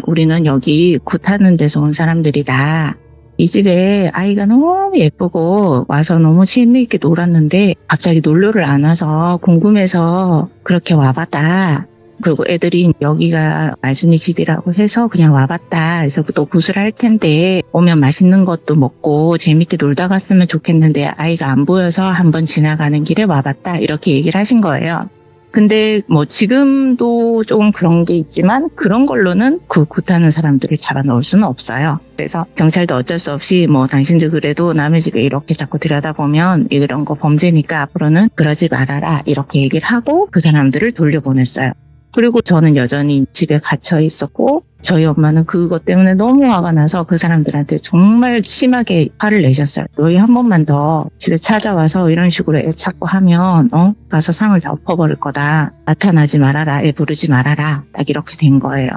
우리는 여기 굿하는 데서 온 사람들이다. 이 집에 아이가 너무 예쁘고 와서 너무 재미있게 놀았는데 갑자기 놀러를 안 와서 궁금해서 그렇게 와봤다. 그리고 애들이 여기가 말순이 집이라고 해서 그냥 와봤다. 그래서 또 굿을 할 텐데 오면 맛있는 것도 먹고 재밌게 놀다 갔으면 좋겠는데 아이가 안 보여서 한번 지나가는 길에 와봤다. 이렇게 얘기를 하신 거예요. 근데 뭐 지금도 조금 그런 게 있지만 그런 걸로는 그 굿하는 사람들을 잡아놓을 수는 없어요. 그래서 경찰도 어쩔 수 없이 뭐 당신들 그래도 남의 집에 이렇게 자꾸 들여다보면 이런 거 범죄니까 앞으로는 그러지 말아라. 이렇게 얘기를 하고 그 사람들을 돌려보냈어요. 그리고 저는 여전히 집에 갇혀 있었고 저희 엄마는 그것 때문에 너무 화가 나서 그 사람들한테 정말 심하게 화를 내셨어요. 너희 한 번만 더 집에 찾아와서 이런 식으로 애 찾고 하면 가서 상을 다 엎어버릴 거다. 나타나지 말아라. 애 부르지 말아라. 딱 이렇게 된 거예요.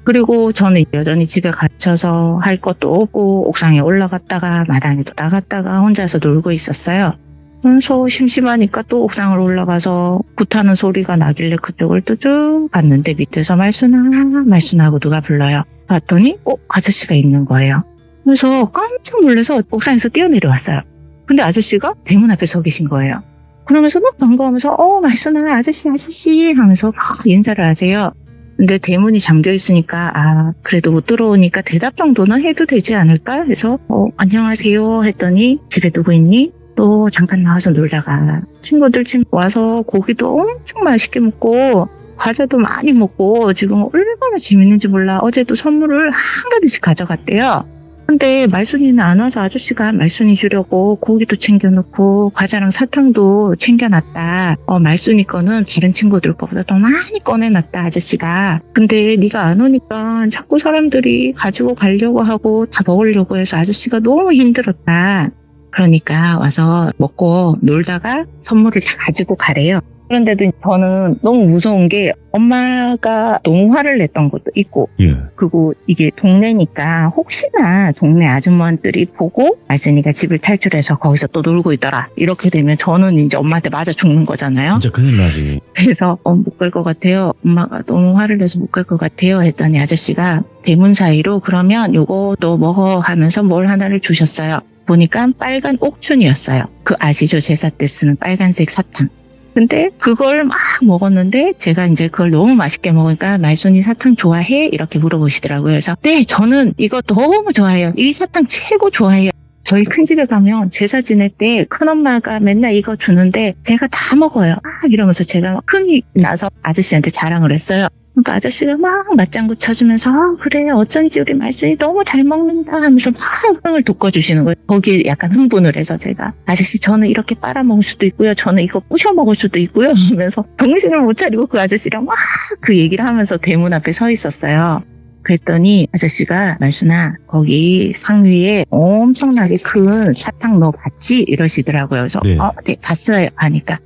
그리고 저는 여전히 집에 갇혀서 할 것도 없고 옥상에 올라갔다가 마당에도 나갔다가 혼자서 놀고 있었어요. 그래서 심심하니까 또 옥상을 올라가서 굿하는 소리가 나길래 그쪽을 또 쭉 봤는데 밑에서 말순아 하고 누가 불러요. 봤더니 아저씨가 있는 거예요. 그래서 깜짝 놀라서 옥상에서 뛰어내려왔어요. 근데 아저씨가 대문 앞에 서 계신 거예요. 그러면서 막 반가워하면서 말순아 아저씨 하면서 막 인사를 하세요. 근데 대문이 잠겨 있으니까 그래도 못 들어오니까 대답 정도는 해도 되지 않을까 해서 안녕하세요 했더니 집에 누구 있니? 또 잠깐 나와서 놀다가 친구들 와서 고기도 엄청 맛있게 먹고 과자도 많이 먹고 지금 얼마나 재밌는지 몰라. 어제도 선물을 한가득씩 가져갔대요. 근데 말순이는 안 와서 아저씨가 말순이 주려고 고기도 챙겨놓고 과자랑 사탕도 챙겨놨다. 말순이 거는 다른 친구들 거보다 더 많이 꺼내놨다 아저씨가. 근데 네가 안 오니까 자꾸 사람들이 가지고 가려고 하고 다 먹으려고 해서 아저씨가 너무 힘들었다. 그러니까 와서 먹고 놀다가 선물을 다 가지고 가래요. 그런데도 저는 너무 무서운 게 엄마가 너무 화를 냈던 것도 있고 그리고 이게 동네니까 혹시나 동네 아주머니들이 보고 말순이가 집을 탈출해서 거기서 또 놀고 있더라. 이렇게 되면 저는 이제 엄마한테 맞아 죽는 거잖아요. 진짜 큰일 나지. 그래서 못 갈 것 같아요. 엄마가 너무 화를 내서 못 갈 것 같아요. 했더니 아저씨가 대문 사이로 그러면 요거 너 먹어 하면서 뭘 하나를 주셨어요. 보니까 빨간 옥춘이었어요. 그 아시죠? 제사 때 쓰는 빨간색 사탕. 근데 그걸 막 먹었는데 제가 이제 그걸 너무 맛있게 먹으니까 말순이 사탕 좋아해? 이렇게 물어보시더라고요. 그래서 네, 저는 이거 너무 좋아해요. 이 사탕 최고 좋아해요. 저희 큰 집에 가면 제사 지낼 때 큰엄마가 맨날 이거 주는데 제가 다 먹어요. 이러면서 제가 흥이 나서 아저씨한테 자랑을 했어요. 그러니까 아저씨가 막 맞장구 쳐주면서 그래 어쩐지 우리 말순이 너무 잘 먹는다 하면서 막 흥을 돋궈주시는 거예요. 거기에 약간 흥분을 해서 제가 아저씨 저는 이렇게 빨아먹을 수도 있고요. 저는 이거 부셔 먹을 수도 있고요. 하면서 정신을 못 차리고 그 아저씨랑 막 그 얘기를 하면서 대문 앞에 서 있었어요. 그랬더니 아저씨가 말순아 거기 상 위에 엄청나게 큰 사탕 너 봤지? 이러시더라고요. 그래서 네. 네 봤어요 하니까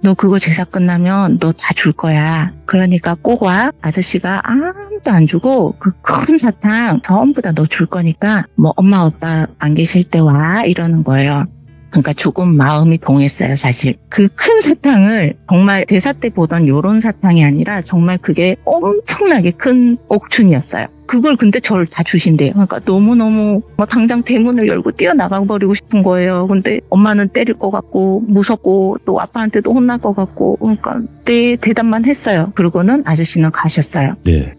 너 그거 제사 끝나면 너 다 줄 거야. 그러니까 꼭 와. 아저씨가 아무도 안 주고 그 큰 사탕 전부 다 너 줄 거니까 뭐 엄마 아빠 안 계실 때 와 이러는 거예요. 그러니까 조금 마음이 동했어요, 사실. 그 큰 사탕을 정말 제사 때 보던 요런 사탕이 아니라 정말 그게 엄청나게 큰 옥춘이었어요. 그걸 근데 저를 다 주신대요. 그러니까 너무너무 당장 대문을 열고 뛰어나가 버리고 싶은 거예요. 근데 엄마는 때릴 것 같고 무섭고 또 아빠한테도 혼날 것 같고 그러니까 네 대답만 했어요. 그러고는 아저씨는 가셨어요. 네.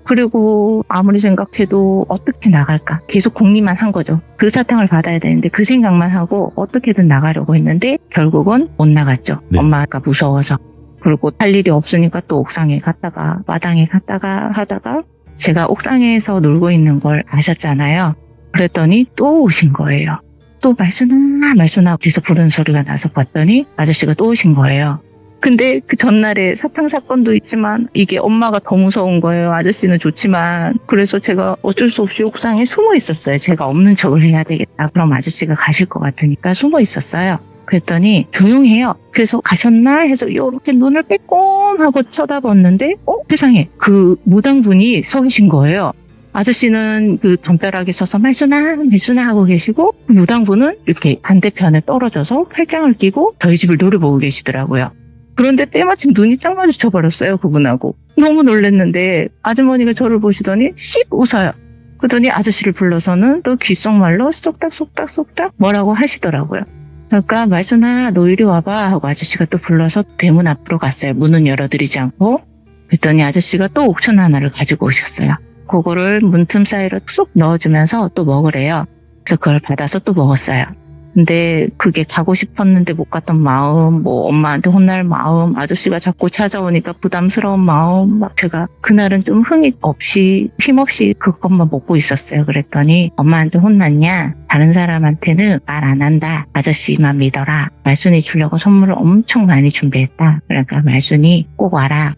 그리고 아무리 생각해도 어떻게 나갈까 계속 궁리만 한 거죠. 그 사탕을 받아야 되는데 그 생각만 하고 어떻게든 나가려고 했는데 결국은 못 나갔죠. 네. 엄마가 무서워서. 그리고 할 일이 없으니까 또 옥상에 갔다가 마당에 갔다가 하다가 제가 옥상에서 놀고 있는 걸 아셨잖아요. 그랬더니 또 오신 거예요. 또 말순아 뒤에서 부르는 소리가 나서 봤더니 아저씨가 또 오신 거예요. 근데 그 전날에 사탕 사건도 있지만 이게 엄마가 더 무서운 거예요. 아저씨는 좋지만. 그래서 제가 어쩔 수 없이 옥상에 숨어 있었어요. 제가 없는 척을 해야 되겠다. 그럼 아저씨가 가실 것 같으니까 숨어 있었어요. 그랬더니 조용해요. 그래서 가셨나 해서 이렇게 눈을 빼꼼하고 쳐다봤는데 세상에 그 무당분이 서 계신 거예요. 아저씨는 그 담벼락에 서서 말순아 하고 계시고 그 무당분은 이렇게 반대편에 떨어져서 팔짱을 끼고 저희 집을 노려보고 계시더라고요. 그런데 때마침 눈이 딱 마주쳐버렸어요. 그분하고. 너무 놀랐는데 아주머니가 저를 보시더니 씩 웃어요. 그러더니 아저씨를 불러서는 또 귓속말로 쏙닥 뭐라고 하시더라고요. 그러니까 말순아 너 이리 와봐 하고 아저씨가 또 불러서 대문 앞으로 갔어요. 문은 열어드리지 않고. 그랬더니 아저씨가 또 옥천 하나를 가지고 오셨어요. 그거를 문틈 사이로 쏙 넣어주면서 또 먹으래요. 그래서 그걸 받아서 또 먹었어요. 근데 그게 가고 싶었는데 못 갔던 마음, 뭐 엄마한테 혼날 마음, 아저씨가 자꾸 찾아오니까 부담스러운 마음, 막 제가 그날은 좀 흥이 없이 힘없이 그것만 먹고 있었어요. 그랬더니 엄마한테 혼났냐? 다른 사람한테는 말 안 한다. 아저씨만 믿어라. 말순이 주려고 선물을 엄청 많이 준비했다. 그러니까 말순이 꼭 와라.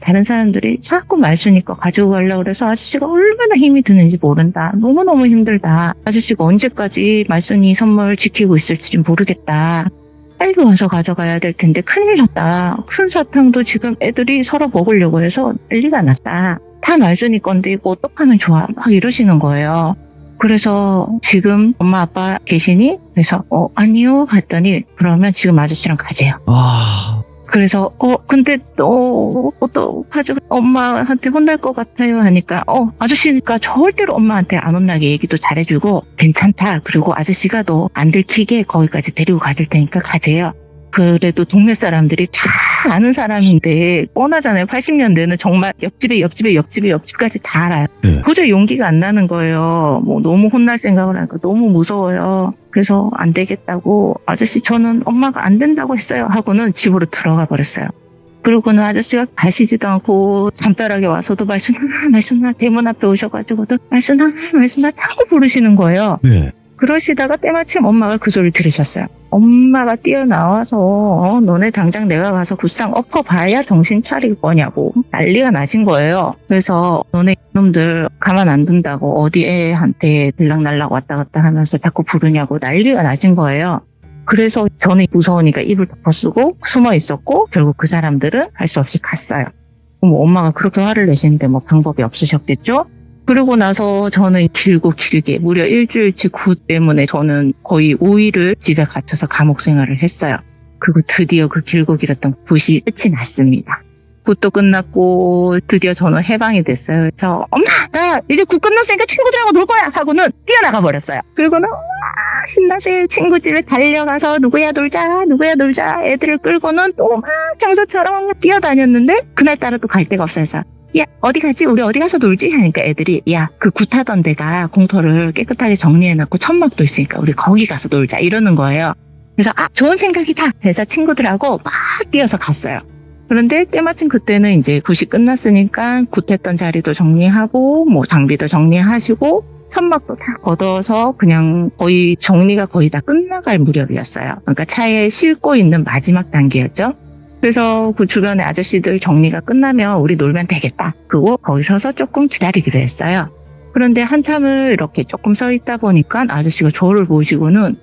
다른 사람들이 자꾸 말순이 거 가지고 가려고 그래서 아저씨가 얼마나 힘이 드는지 모른다. 너무너무 힘들다. 아저씨가 언제까지 말순이 선물 지키고 있을지 모르겠다. 빨리 와서 가져가야 될 텐데 큰일 났다. 큰 사탕도 지금 애들이 서로 먹으려고 해서 난리가 났다. 다 말순이 건데 이거 어떡하면 좋아. 막 이러시는 거예요. 그래서 지금 엄마 아빠 계시니? 그래서 아니요 했더니 그러면 지금 아저씨랑 가재요. 그래서 근데 어떡하죠? 엄마한테 혼날 것 같아요 하니까 아저씨니까 절대로 엄마한테 안 혼나게 얘기도 잘해주고 괜찮다. 그리고 아저씨가 너 안 들키게 거기까지 데리고 가줄 테니까 가재요. 그래도 동네 사람들이 다 아는 사람인데 뻔하잖아요. 80년대는 정말 옆집까지 다 알아요. 네. 도저히 용기가 안 나는 거예요. 뭐 너무 혼날 생각을 하니까 너무 무서워요. 그래서 안 되겠다고 아저씨 저는 엄마가 안 된다고 했어요 하고는 집으로 들어가 버렸어요. 그러고는 아저씨가 가시지도 않고 담벼락에 와서도 말순아 대문 앞에 오셔가지고도 말순아 자꾸 부르시는 거예요. 네. 그러시다가 때마침 엄마가 그 소리를 들으셨어요. 엄마가 뛰어나와서 너네 당장 내가 가서 굿상 엎어봐야 정신 차릴 거냐고 난리가 나신 거예요. 그래서 너네 놈들 가만 안 둔다고 어디 애한테 들락날락 왔다 갔다 하면서 자꾸 부르냐고 난리가 나신 거예요. 그래서 저는 무서우니까 입을 덮어쓰고 숨어 있었고 결국 그 사람들은 할 수 없이 갔어요. 뭐 엄마가 그렇게 화를 내시는데 뭐 방법이 없으셨겠죠? 그러고 나서 저는 길게 무려 일주일치 굿 때문에 저는 거의 5일을 집에 갇혀서 감옥 생활을 했어요. 그리고 드디어 그 길고 길었던 굿이 끝이 났습니다. 굿도 끝났고 드디어 저는 해방이 됐어요. 그래서 엄마 나 이제 굿 끝났으니까 친구들하고 놀 거야 하고는 뛰어나가 버렸어요. 그리고는 신나서 친구 집에 달려가서 누구야 놀자 애들을 끌고는 또 막 평소처럼 뛰어다녔는데 그날따라 또 갈 데가 없어서 야 어디 가지? 우리 어디 가서 놀지? 하니까 애들이 야 그 굿하던 데가 공터를 깨끗하게 정리해놨고 천막도 있으니까 우리 거기 가서 놀자 이러는 거예요. 그래서 좋은 생각이다 해서 친구들하고 막 뛰어서 갔어요. 그런데 때마침 그때는 이제 굿이 끝났으니까 굿했던 자리도 정리하고 뭐 장비도 정리하시고 천막도 다 걷어서 그냥 거의 정리가 거의 다 끝나갈 무렵이었어요. 그러니까 차에 싣고 있는 마지막 단계였죠. 그래서 그 주변에 아저씨들 정리가 끝나면 우리 놀면 되겠다. 그리고 거기 서서 조금 기다리기로 했어요. 그런데 한참을 이렇게 조금 서 있다 보니까 아저씨가 저를 보시고는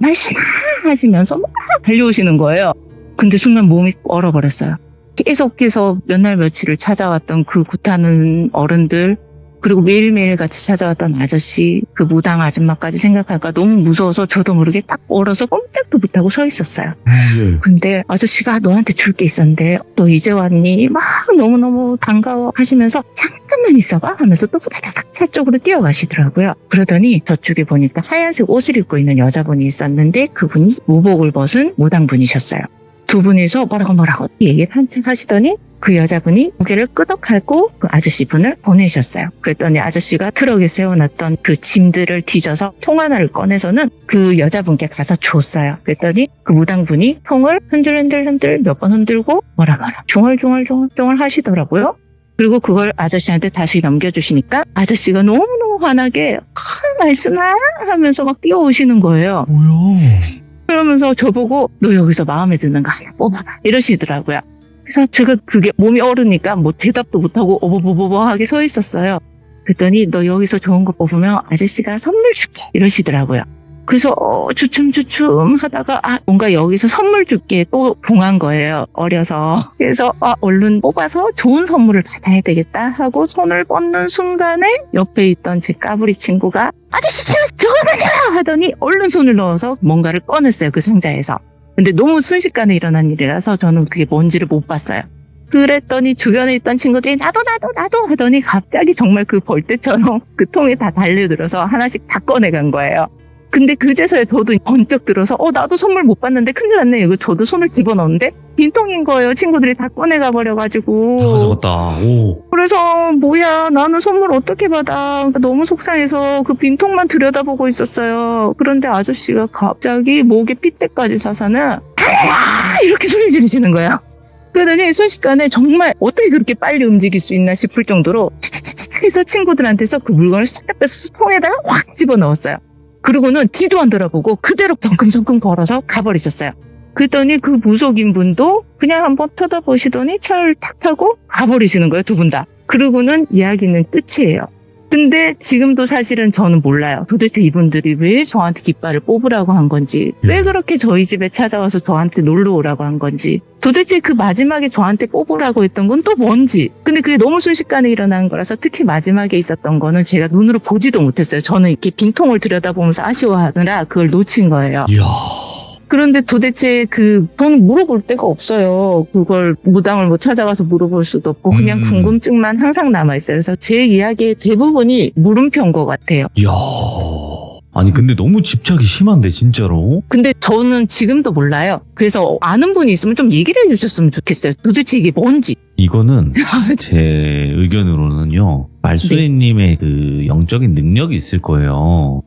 말씀아 하시면서 막 달려오시는 거예요. 근데 순간 몸이 얼어버렸어요. 계속해서 몇 날 며칠을 찾아왔던 그 굿하는 어른들 그리고 매일매일 같이 찾아왔던 아저씨 그 무당 아줌마까지 생각하니까 너무 무서워서 저도 모르게 딱 얼어서 꼼짝도 못하고 서 있었어요. 네. 근데 아저씨가 너한테 줄 게 있었는데 너 이제 왔니? 막 너무너무 반가워 하시면서 잠깐만 있어봐 하면서 또 후다닥 차 쪽으로 뛰어가시더라고요. 그러더니 저쪽에 보니까 하얀색 옷을 입고 있는 여자분이 있었는데 그분이 무복을 벗은 무당분이셨어요. 두 분이서 뭐라고 얘기를 한참 하시더니 그 여자분이 고개를 끄덕하고 그 아저씨분을 보내셨어요. 그랬더니 아저씨가 트럭에 세워놨던 그 짐들을 뒤져서 통 하나를 꺼내서는 그 여자분께 가서 줬어요. 그랬더니 그 무당분이 통을 흔들 몇 번 흔들고 뭐라 종얼종얼 하시더라고요. 그리고 그걸 아저씨한테 다시 넘겨주시니까 아저씨가 너무너무 환하게 말씀아 하면서 막 뛰어오시는 거예요. 뭐야? 그러면서 저보고 너 여기서 마음에 드는 거 하나 뽑아 이러시더라고요. 그래서 제가 그게 몸이 얼으니까 뭐 대답도 못하고 어버버버하게 서 있었어요. 그랬더니 너 여기서 좋은 거 뽑으면 아저씨가 선물 줄게 이러시더라고요. 그래서 주춤주춤 하다가 뭔가 여기서 선물 줄게 또 봉한 거예요. 어려서. 그래서 얼른 뽑아서 좋은 선물을 받아야 되겠다 하고 손을 뻗는 순간에 옆에 있던 제 까불이 친구가 아저씨 저거는요 하더니 얼른 손을 넣어서 뭔가를 꺼냈어요. 그 상자에서. 근데 너무 순식간에 일어난 일이라서 저는 그게 뭔지를 못 봤어요. 그랬더니 주변에 있던 친구들이 나도 하더니 갑자기 정말 그 벌떼처럼 그 통에 다 달려들어서 하나씩 다 꺼내간 거예요. 근데 그제서야 저도 번쩍 들어서 나도 선물 못 받는데 큰일 났네. 이거 저도 손을 집어넣는데 빈통인 거예요. 친구들이 다 꺼내가 버려가지고. 다 가져갔다. 오. 그래서 뭐야 나는 선물 어떻게 받아. 너무 속상해서 그 빈통만 들여다보고 있었어요. 그런데 아저씨가 갑자기 목에 핏대까지 사서는 달라 이렇게 소리 지르시는 거예요. 그러더니 순식간에 정말 어떻게 그렇게 빨리 움직일 수 있나 싶을 정도로 차차차차 해서 친구들한테서 그 물건을 싹 빼서 통에다가 확 집어넣었어요. 그러고는 뒤도 안 돌아보고 그대로 성큼성큼 걸어서 가버리셨어요. 그랬더니 그 무속인 분도 그냥 한번 쳐다보시더니 차를 탁 타고 가버리시는 거예요, 두 분 다. 그러고는 이야기는 끝이에요. 근데 지금도 사실은 저는 몰라요. 도대체 이분들이 왜 저한테 깃발을 뽑으라고 한 건지, 왜 그렇게 저희 집에 찾아와서 저한테 놀러 오라고 한 건지, 도대체 그 마지막에 저한테 뽑으라고 했던 건 또 뭔지. 근데 그게 너무 순식간에 일어난 거라서 특히 마지막에 있었던 거는 제가 눈으로 보지도 못했어요. 저는 이렇게 빈통을 들여다보면서 아쉬워하느라 그걸 놓친 거예요. 이야. 그런데 도대체 저는 물어볼 데가 없어요. 그걸 무당을 뭐 찾아가서 물어볼 수도 없고 그냥 궁금증만 항상 남아있어요. 그래서 제 이야기의 대부분이 물음표인 것 같아요. 이야. 아니 근데 너무 집착이 심한데 진짜로. 근데 저는 지금도 몰라요. 그래서 아는 분이 있으면 좀 얘기를 해주셨으면 좋겠어요. 도대체 이게 뭔지. 이거는 제 의견으로는요. 말수리님의 그 영적인 능력이 있을 거예요.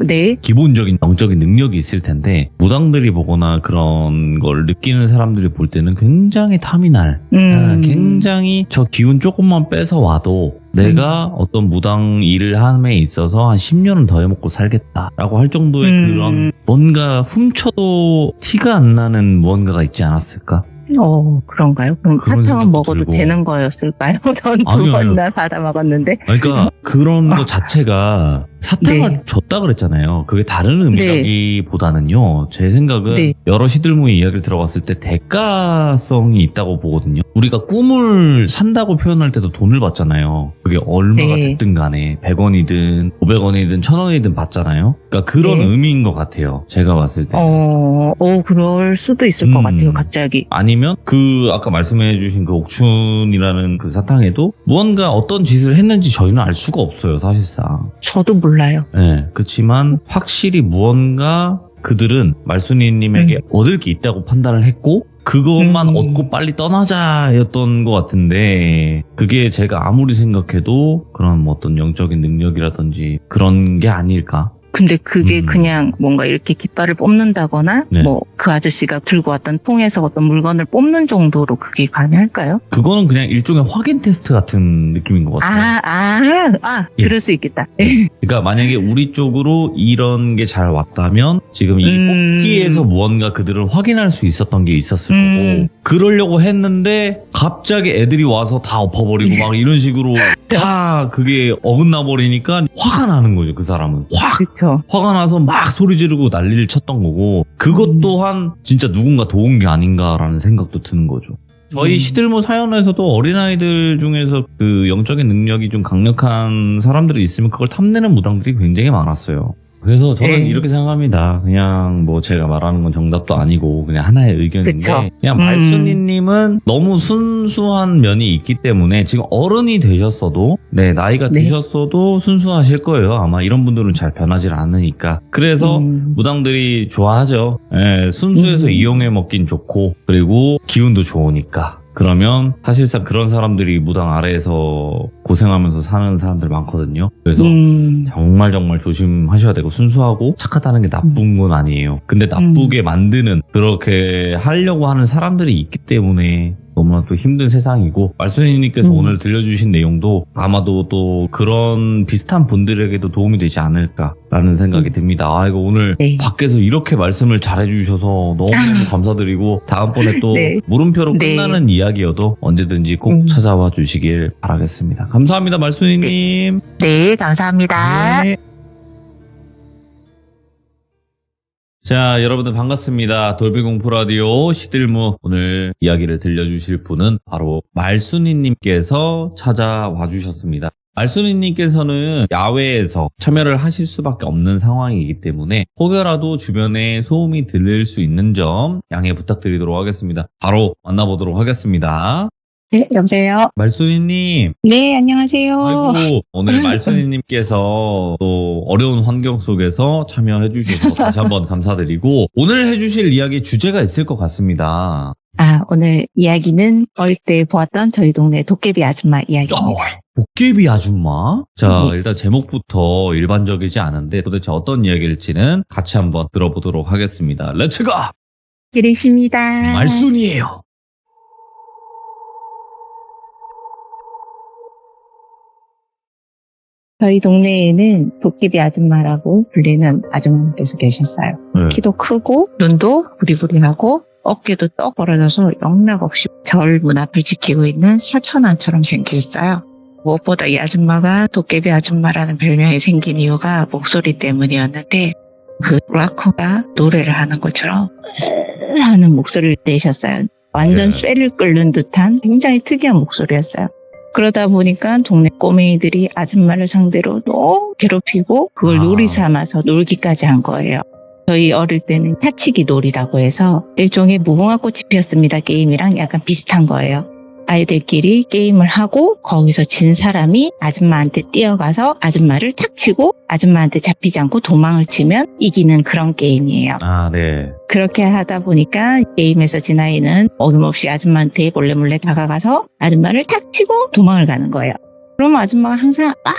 네. 기본적인 영적인 능력이 있을 텐데 무당들이 보거나 그런 걸 느끼는 사람들이 볼 때는 굉장히 타미날, 굉장히 저 기운 조금만 뺏어 와도 내가 어떤 무당 일을 함에 있어서 한 10년은 더 해먹고 살겠다라고 할 정도의 그런 뭔가 훔쳐도 티가 안 나는 무언가가 있지 않았을까? 그런가요? 그럼 사탕은 먹어도 들고. 되는 거였을까요? 전 두 번이나 받아 먹었는데. 그러니까 그런 거 자체가 사탕을 네. 줬다 그랬잖아요. 그게 다른 의미라기보다는요. 제 생각은 네. 여러 시들무의 이야기를 들어봤을 때 대가성이 있다고 보거든요. 우리가 꿈을 산다고 표현할 때도 돈을 받잖아요. 그게 얼마가 네. 됐든 간에 100원이든 500원이든 1000원이든 받잖아요. 그러니까 그런 네. 의미인 것 같아요. 제가 봤을 때. 그럴 수도 있을 것 같아요, 갑자기. 아니면 아까 말씀해주신 그 옥춘이라는 그 사탕에도 무언가 어떤 짓을 했는지 저희는 알 수가 없어요, 사실상. 저도 몰라요. 네, 그렇지만 확실히 무언가 그들은 말순이님에게 얻을 게 있다고 판단을 했고 그것만 얻고 빨리 떠나자였던 것 같은데 그게 제가 아무리 생각해도 그런 뭐 어떤 영적인 능력이라든지 그런 게 아닐까? 근데 그게 그냥 뭔가 이렇게 깃발을 뽑는다거나 네. 뭐 그 아저씨가 들고 왔던 통에서 어떤 물건을 뽑는 정도로 그게 가능할까요? 그거는 그냥 일종의 확인 테스트 같은 느낌인 것 같아요. 예. 그럴 수 있겠다. 그러니까 만약에 우리 쪽으로 이런 게 잘 왔다면 지금 이 뽑기에서 무언가 그들을 확인할 수 있었던 게 있었을 거고 그러려고 했는데 갑자기 애들이 와서 다 엎어버리고 막 이런 식으로 다 그게 어긋나 버리니까 화가 나는 거죠. 그 사람은 확 그렇죠. 화가 나서 막 소리 지르고 난리를 쳤던 거고 그것 또한 진짜 누군가 도운 게 아닌가라는 생각도 드는 거죠. 저희 시들모 사연에서도 어린아이들 중에서 그 영적인 능력이 좀 강력한 사람들이 있으면 그걸 탐내는 무당들이 굉장히 많았어요. 그래서 저는 이렇게 생각합니다. 그냥 뭐 제가 말하는 건 정답도 아니고 그냥 하나의 의견인데 그쵸. 그냥 말순이님은 너무 순수한 면이 있기 때문에 지금 어른이 되셨어도 나이가 드셨어도 순수하실 거예요. 아마 이런 분들은 잘 변하질 않으니까. 그래서 무당들이 좋아하죠. 순수해서 이용해 먹긴 좋고 그리고 기운도 좋으니까. 그러면 사실상 그런 사람들이 무당 아래에서 고생하면서 사는 사람들 많거든요. 그래서 정말 조심하셔야 되고 순수하고 착하다는 게 나쁜 건 아니에요. 근데 나쁘게 만드는 그렇게 하려고 하는 사람들이 있기 때문에 너무나 또 힘든 세상이고 말순이님께서 오늘 들려주신 내용도 아마도 또 그런 비슷한 분들에게도 도움이 되지 않을까라는 생각이 듭니다. 아 이거 오늘 네. 밖에서 이렇게 말씀을 잘해주셔서 너무너무 감사드리고 다음번에 또 네. 물음표로 네. 끝나는 이야기여도 언제든지 꼭 찾아와 주시길 바라겠습니다. 감사합니다 말순이님. 네, 감사합니다. 네. 자, 여러분들 반갑습니다. 돌비공포라디오 시들무 오늘 이야기를 들려주실 분은 바로 말순이님께서 찾아와 주셨습니다. 말순이님께서는 야외에서 참여를 하실 수밖에 없는 상황이기 때문에 혹여라도 주변에 소음이 들릴 수 있는 점 양해 부탁드리도록 하겠습니다. 바로 만나보도록 하겠습니다. 네, 여보세요? 말순이님. 네, 안녕하세요. 아이고, 오늘 말순이님께서 또 어려운 환경 속에서 참여해 주셔서 다시 한번 감사드리고 오늘 해주실 이야기 주제가 있을 것 같습니다. 아, 오늘 이야기는 어릴 때 보았던 저희 동네 도깨비 아줌마 이야기입니다. 도깨비 아줌마? 자, 네. 일단 제목부터 일반적이지 않은데 도대체 어떤 이야기일지는 같이 한번 들어보도록 하겠습니다. 렛츠고! 기리십니다. 말순이에요. 저희 동네에는 도깨비 아줌마라고 불리는 아줌마께서 계셨어요. 네. 키도 크고 눈도 부리부리하고 어깨도 떡 벌어져서 영락없이 절 문 앞을 지키고 있는 사천왕처럼 생겼어요. 무엇보다 이 아줌마가 도깨비 아줌마라는 별명이 생긴 이유가 목소리 때문이었는데 그 락커가 노래를 하는 것처럼 하는 목소리를 내셨어요. 완전 네. 쇠를 끓는 듯한 굉장히 특이한 목소리였어요. 그러다 보니까 동네 꼬맹이들이 아줌마를 상대로 너무 괴롭히고 그걸 아. 놀이 삼아서 놀기까지 한 거예요. 저희 어릴 때는 타치기 놀이라고 해서 일종의 무궁화 꽃이 피었습니다 게임이랑 약간 비슷한 거예요. 아이들끼리 게임을 하고 거기서 진 사람이 아줌마한테 뛰어가서 아줌마를 탁 치고 아줌마한테 잡히지 않고 도망을 치면 이기는 그런 게임이에요. 아, 네. 그렇게 하다 보니까 게임에서 진 아이는 어김없이 아줌마한테 몰래 다가가서 아줌마를 탁 치고 도망을 가는 거예요. 그럼 아줌마가 항상 막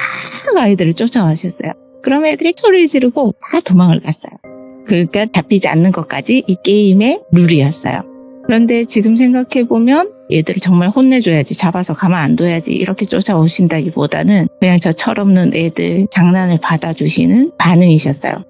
아이들을 쫓아가셨어요. 그럼 애들이 소리를 지르고 다 도망을 갔어요. 그러니까 잡히지 않는 것까지 이 게임의 룰이었어요. 그런데 지금 생각해보면 얘들을 정말 혼내줘야지, 잡아서 가만 안 둬야지 이렇게 쫓아오신다기보다는 그냥 저 철없는 애들 장난을 받아주시는 반응이셨어요.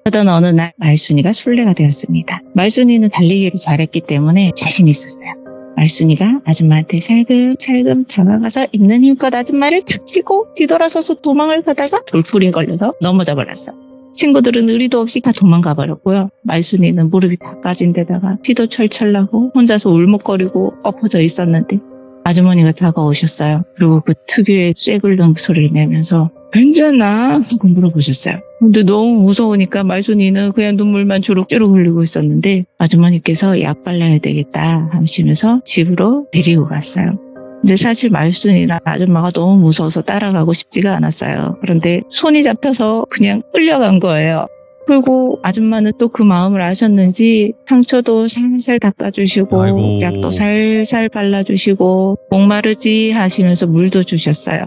그러던 어느 날 말순이가 술래가 되었습니다. 말순이는 달리기를 잘했기 때문에 자신 있었어요. 말순이가 아줌마한테 살금살금 다가가서 있는 힘껏 아줌마를 툭 치고 뒤돌아서서 도망을 가다가 돌풀이에 걸려서 넘어져 버렸어. 친구들은 의리도 없이 다 도망가 버렸고요. 말순이는 무릎이 다 까진 데다가 피도 철철 나고 혼자서 울먹거리고 엎어져 있었는데 아주머니가 다가오셨어요. 그리고 그 특유의 쇠글릉 소리를 내면서 괜찮아? 하고 물어보셨어요. 근데 너무 무서우니까 말순이는 그냥 눈물만 주룩주룩 흘리고 있었는데 아주머니께서 약 발라야 되겠다 하시면서 집으로 데리고 갔어요. 근데 사실 말순이나 아줌마가 너무 무서워서 따라가고 싶지가 않았어요. 그런데 손이 잡혀서 그냥 끌려간 거예요. 그리고 아줌마는 또 그 마음을 아셨는지 상처도 살살 닦아주시고 아이고. 약도 살살 발라주시고 목마르지 하시면서 물도 주셨어요.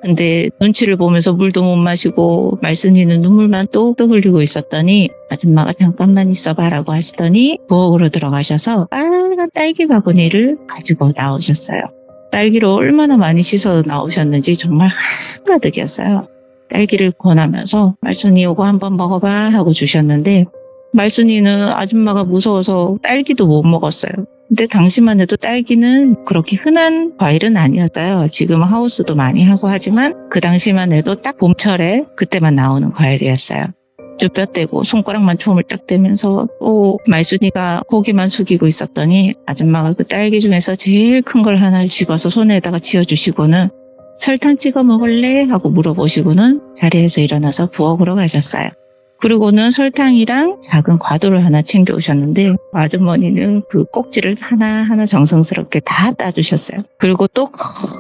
근데 눈치를 보면서 물도 못 마시고 말순이는 눈물만 뚝뚝 흘리고 있었더니 아줌마가 잠깐만 있어봐라고 하시더니 부엌으로 들어가셔서 빨간 딸기 바구니를 가지고 나오셨어요. 딸기를 얼마나 많이 씻어 나오셨는지 정말 한가득이었어요. 딸기를 권하면서 말순이 이거 한번 먹어봐 하고 주셨는데 말순이는 아줌마가 무서워서 딸기도 못 먹었어요. 근데 당시만 해도 딸기는 그렇게 흔한 과일은 아니었어요. 지금 하우스도 많이 하고 하지만 그 당시만 해도 딱 봄철에 그때만 나오는 과일이었어요. 뼈 떼고 손가락만 폼을 딱 대면서 또 말순이가 고개만 숙이고 있었더니 아줌마가 그 딸기 중에서 제일 큰 걸 하나를 집어서 손에다가 쥐어주시고는 설탕 찍어 먹을래? 하고 물어보시고는 자리에서 일어나서 부엌으로 가셨어요. 그리고는 설탕이랑 작은 과도를 하나 챙겨오셨는데 아주머니는 그 꼭지를 하나하나 정성스럽게 다 따주셨어요. 그리고 또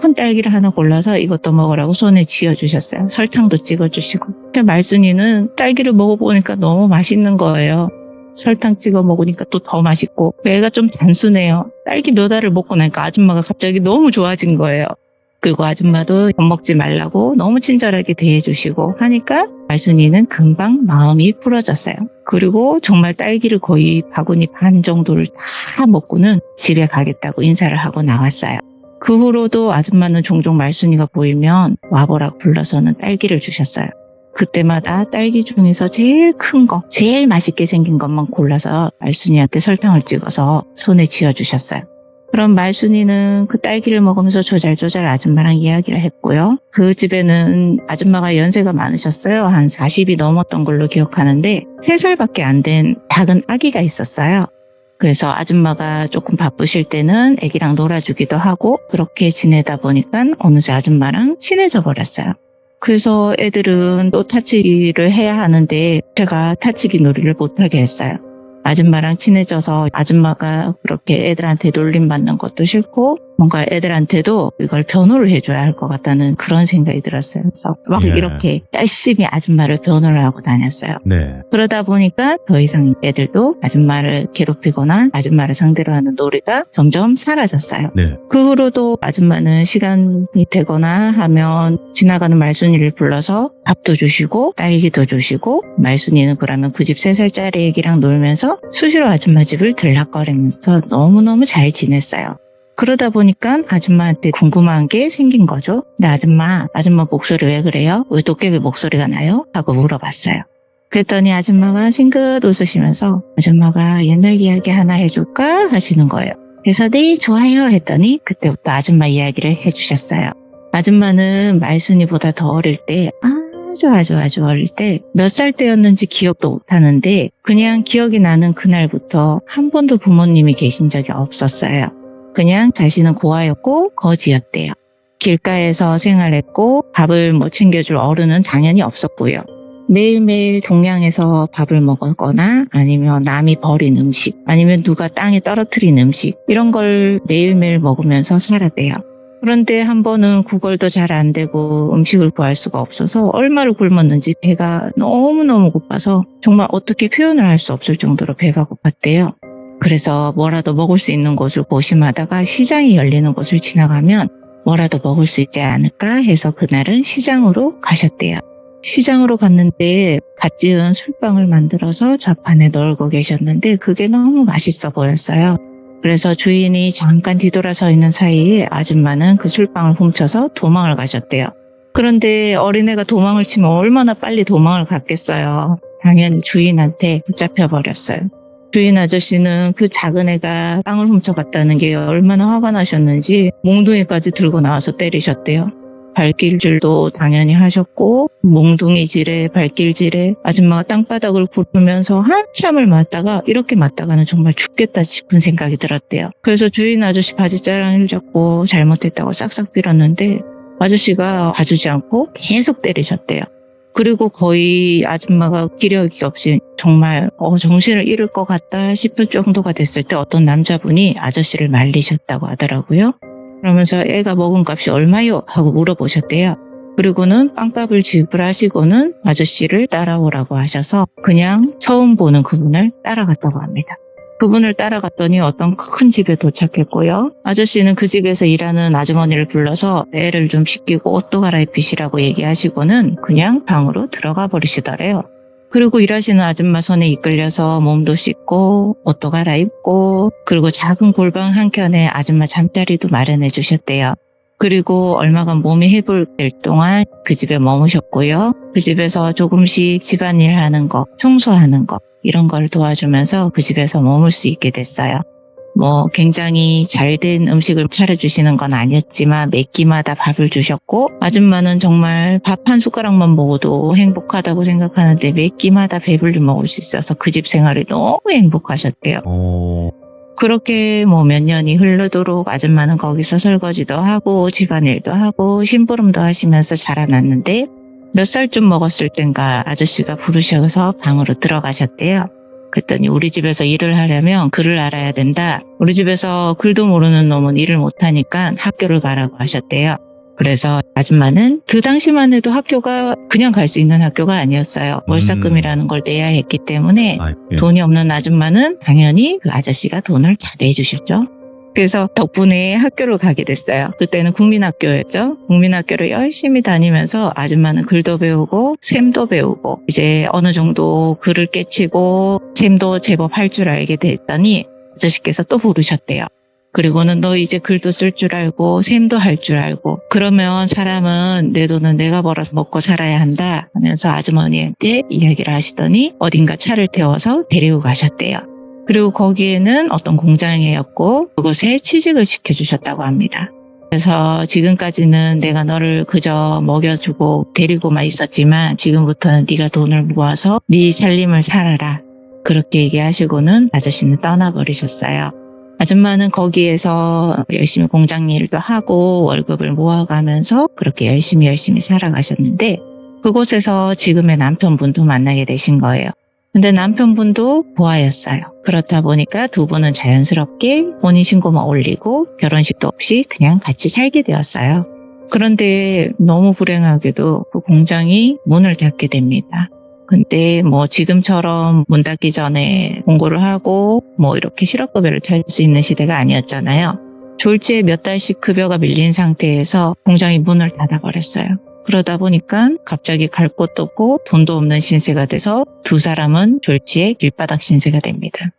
큰 딸기를 하나 골라서 이것도 먹으라고 손에 쥐어주셨어요. 설탕도 찍어주시고. 말순이는 딸기를 먹어보니까 너무 맛있는 거예요. 설탕 찍어 먹으니까 또 더 맛있고 애가 좀 단순해요. 딸기 몇 알을 먹고 나니까 아줌마가 갑자기 너무 좋아진 거예요. 그리고 아줌마도 밥 먹지 말라고 너무 친절하게 대해주시고 하니까 말순이는 금방 마음이 풀어졌어요. 그리고 정말 딸기를 거의 바구니 반 정도를 다 먹고는 집에 가겠다고 인사를 하고 나왔어요. 그 후로도 아줌마는 종종 말순이가 보이면 와보라고 불러서는 딸기를 주셨어요. 그때마다 딸기 중에서 제일 큰 거, 제일 맛있게 생긴 것만 골라서 말순이한테 설탕을 찍어서 손에 쥐어주셨어요. 그럼 말순이는 그 딸기를 먹으면서 조잘조잘 아줌마랑 이야기를 했고요. 그 집에는 아줌마가 연세가 많으셨어요. 한 40이 넘었던 걸로 기억하는데 3살밖에 안 된 작은 아기가 있었어요. 그래서 아줌마가 조금 바쁘실 때는 아기랑 놀아주기도 하고 그렇게 지내다 보니까 어느새 아줌마랑 친해져 버렸어요. 그래서 애들은 또 타치기를 해야 하는데 제가 타치기 놀이를 못하게 했어요. 아줌마랑 친해져서 아줌마가 그렇게 애들한테 놀림받는 것도 싫고 뭔가 애들한테도 이걸 변호를 해줘야 할 것 같다는 그런 생각이 들었어요. 그래서 막 예. 이렇게 열심히 아줌마를 변호를 하고 다녔어요. 네. 그러다 보니까 더 이상 애들도 아줌마를 괴롭히거나 아줌마를 상대로 하는 놀이가 점점 사라졌어요. 네. 그 후로도 아줌마는 시간이 되거나 하면 지나가는 말순이를 불러서 밥도 주시고 딸기도 주시고 말순이는 그러면 그 집 3살짜리 애기랑 놀면서 수시로 아줌마 집을 들락거리면서 너무너무 잘 지냈어요. 그러다 보니까 아줌마한테 궁금한 게 생긴 거죠. 근데 아줌마 목소리 왜 그래요? 왜 도깨비 목소리가 나요? 하고 물어봤어요. 그랬더니 아줌마가 싱긋 웃으시면서 아줌마가 옛날 이야기 하나 해줄까? 하시는 거예요. 그래서 네 좋아요 했더니 그때부터 아줌마 이야기를 해주셨어요. 아줌마는 말순이보다 더 어릴 때 아주 어릴 때 몇 살 때였는지 기억도 못하는데 그냥 기억이 나는 그날부터 한 번도 부모님이 계신 적이 없었어요. 그냥 자신은 고아였고 거지였대요. 길가에서 생활했고 밥을 챙겨줄 어른은 당연히 없었고요. 매일매일 동량에서 밥을 먹었거나 아니면 남이 버린 음식 아니면 누가 땅에 떨어뜨린 음식 이런 걸 매일매일 먹으면서 살았대요. 그런데 한 번은 구걸도 잘 안 되고 음식을 구할 수가 없어서 얼마를 굶었는지 배가 너무너무 고파서 정말 어떻게 표현을 할 수 없을 정도로 배가 고팠대요. 그래서 뭐라도 먹을 수 있는 곳을 고심하다가 시장이 열리는 곳을 지나가면 뭐라도 먹을 수 있지 않을까 해서 그날은 시장으로 가셨대요. 시장으로 갔는데 갓 지은 술빵을 만들어서 좌판에 널고 계셨는데 그게 너무 맛있어 보였어요. 그래서 주인이 잠깐 뒤돌아서 있는 사이에 아줌마는 그 술빵을 훔쳐서 도망을 가셨대요. 그런데 어린애가 도망을 치면 얼마나 빨리 도망을 갔겠어요. 당연히 주인한테 붙잡혀버렸어요. 주인 아저씨는 그 작은 애가 빵을 훔쳐갔다는 게 얼마나 화가 나셨는지 몽둥이까지 들고 나와서 때리셨대요. 발길질도 당연히 하셨고 몽둥이질에 발길질에 아줌마가 땅바닥을 굴으면서 한참을 맞다가 이렇게 맞다가는 정말 죽겠다 싶은 생각이 들었대요. 그래서 주인 아저씨 바지자랑을 잡고 잘못했다고 싹싹 빌었는데 아저씨가 봐주지 않고 계속 때리셨대요. 그리고 거의 아줌마가 기력이 없이 정말 정신을 잃을 것 같다 싶을 정도가 됐을 때 어떤 남자분이 아저씨를 말리셨다고 하더라고요. 그러면서 애가 먹은 값이 얼마요? 하고 물어보셨대요. 그리고는 빵값을 지불하시고는 아저씨를 따라오라고 하셔서 그냥 처음 보는 그분을 따라갔다고 합니다. 그분을 따라갔더니 어떤 큰 집에 도착했고요. 아저씨는 그 집에서 일하는 아주머니를 불러서 애를 좀 씻기고 옷도 갈아입히시라고 얘기하시고는 그냥 방으로 들어가 버리시더래요. 그리고 일하시는 아줌마 손에 이끌려서 몸도 씻고 옷도 갈아입고 그리고 작은 골방 한켠에 아줌마 잠자리도 마련해 주셨대요. 그리고 얼마간 몸이 회복될 동안 그 집에 머무셨고요. 그 집에서 조금씩 집안일 하는 거, 청소하는 거 이런 걸 도와주면서 그 집에서 머물 수 있게 됐어요. 굉장히 잘된 음식을 차려주시는 건 아니었지만 몇 끼마다 밥을 주셨고 아줌마는 정말 밥 한 숟가락만 먹어도 행복하다고 생각하는데 몇 끼마다 배불리 먹을 수 있어서 그 집 생활이 너무 행복하셨대요. 그렇게 몇 년이 흐르도록 아줌마는 거기서 설거지도 하고 집안일도 하고 심부름도 하시면서 자라났는데 몇 살쯤 먹었을 땐가 아저씨가 부르셔서 방으로 들어가셨대요. 그랬더니 우리 집에서 일을 하려면 글을 알아야 된다. 우리 집에서 글도 모르는 놈은 일을 못하니까 학교를 가라고 하셨대요. 그래서 아줌마는 그 당시만 해도 학교가 그냥 갈 수 있는 학교가 아니었어요. 월사금이라는 걸 내야 했기 때문에 예. 돈이 없는 아줌마는 당연히 그 아저씨가 돈을 다 내주셨죠. 그래서 덕분에 학교를 가게 됐어요. 그때는 국민학교였죠. 국민학교를 열심히 다니면서 아줌마는 글도 배우고 셈도 배우고 이제 어느 정도 글을 깨치고 셈도 제법 할 줄 알게 됐더니 아저씨께서 또 부르셨대요. 그리고는 너 이제 글도 쓸 줄 알고 셈도 할 줄 알고 그러면 사람은 내 돈은 내가 벌어서 먹고 살아야 한다 하면서 아주머니한테 이야기를 하시더니 어딘가 차를 태워서 데리고 가셨대요. 그리고 거기에는 어떤 공장이었고 그곳에 취직을 시켜주셨다고 합니다. 그래서 지금까지는 내가 너를 그저 먹여주고 데리고만 있었지만 지금부터는 네가 돈을 모아서 네 살림을 살아라. 그렇게 얘기하시고는 아저씨는 떠나버리셨어요. 아줌마는 거기에서 열심히 공장 일도 하고 월급을 모아가면서 그렇게 열심히 살아가셨는데 그곳에서 지금의 남편분도 만나게 되신 거예요. 근데 남편분도 고아였어요. 그렇다 보니까 두 분은 자연스럽게 혼인신고만 올리고 결혼식도 없이 그냥 같이 살게 되었어요. 그런데 너무 불행하게도 그 공장이 문을 닫게 됩니다. 근데 뭐 지금처럼 문 닫기 전에 공고를 하고 뭐 이렇게 실업급여를 탈 수 있는 시대가 아니었잖아요. 졸지에 몇 달씩 급여가 밀린 상태에서 공장이 문을 닫아버렸어요. 그러다 보니까 갑자기 갈 곳도 없고 돈도 없는 신세가 돼서 두 사람은 졸지에 길바닥 신세가 됩니다.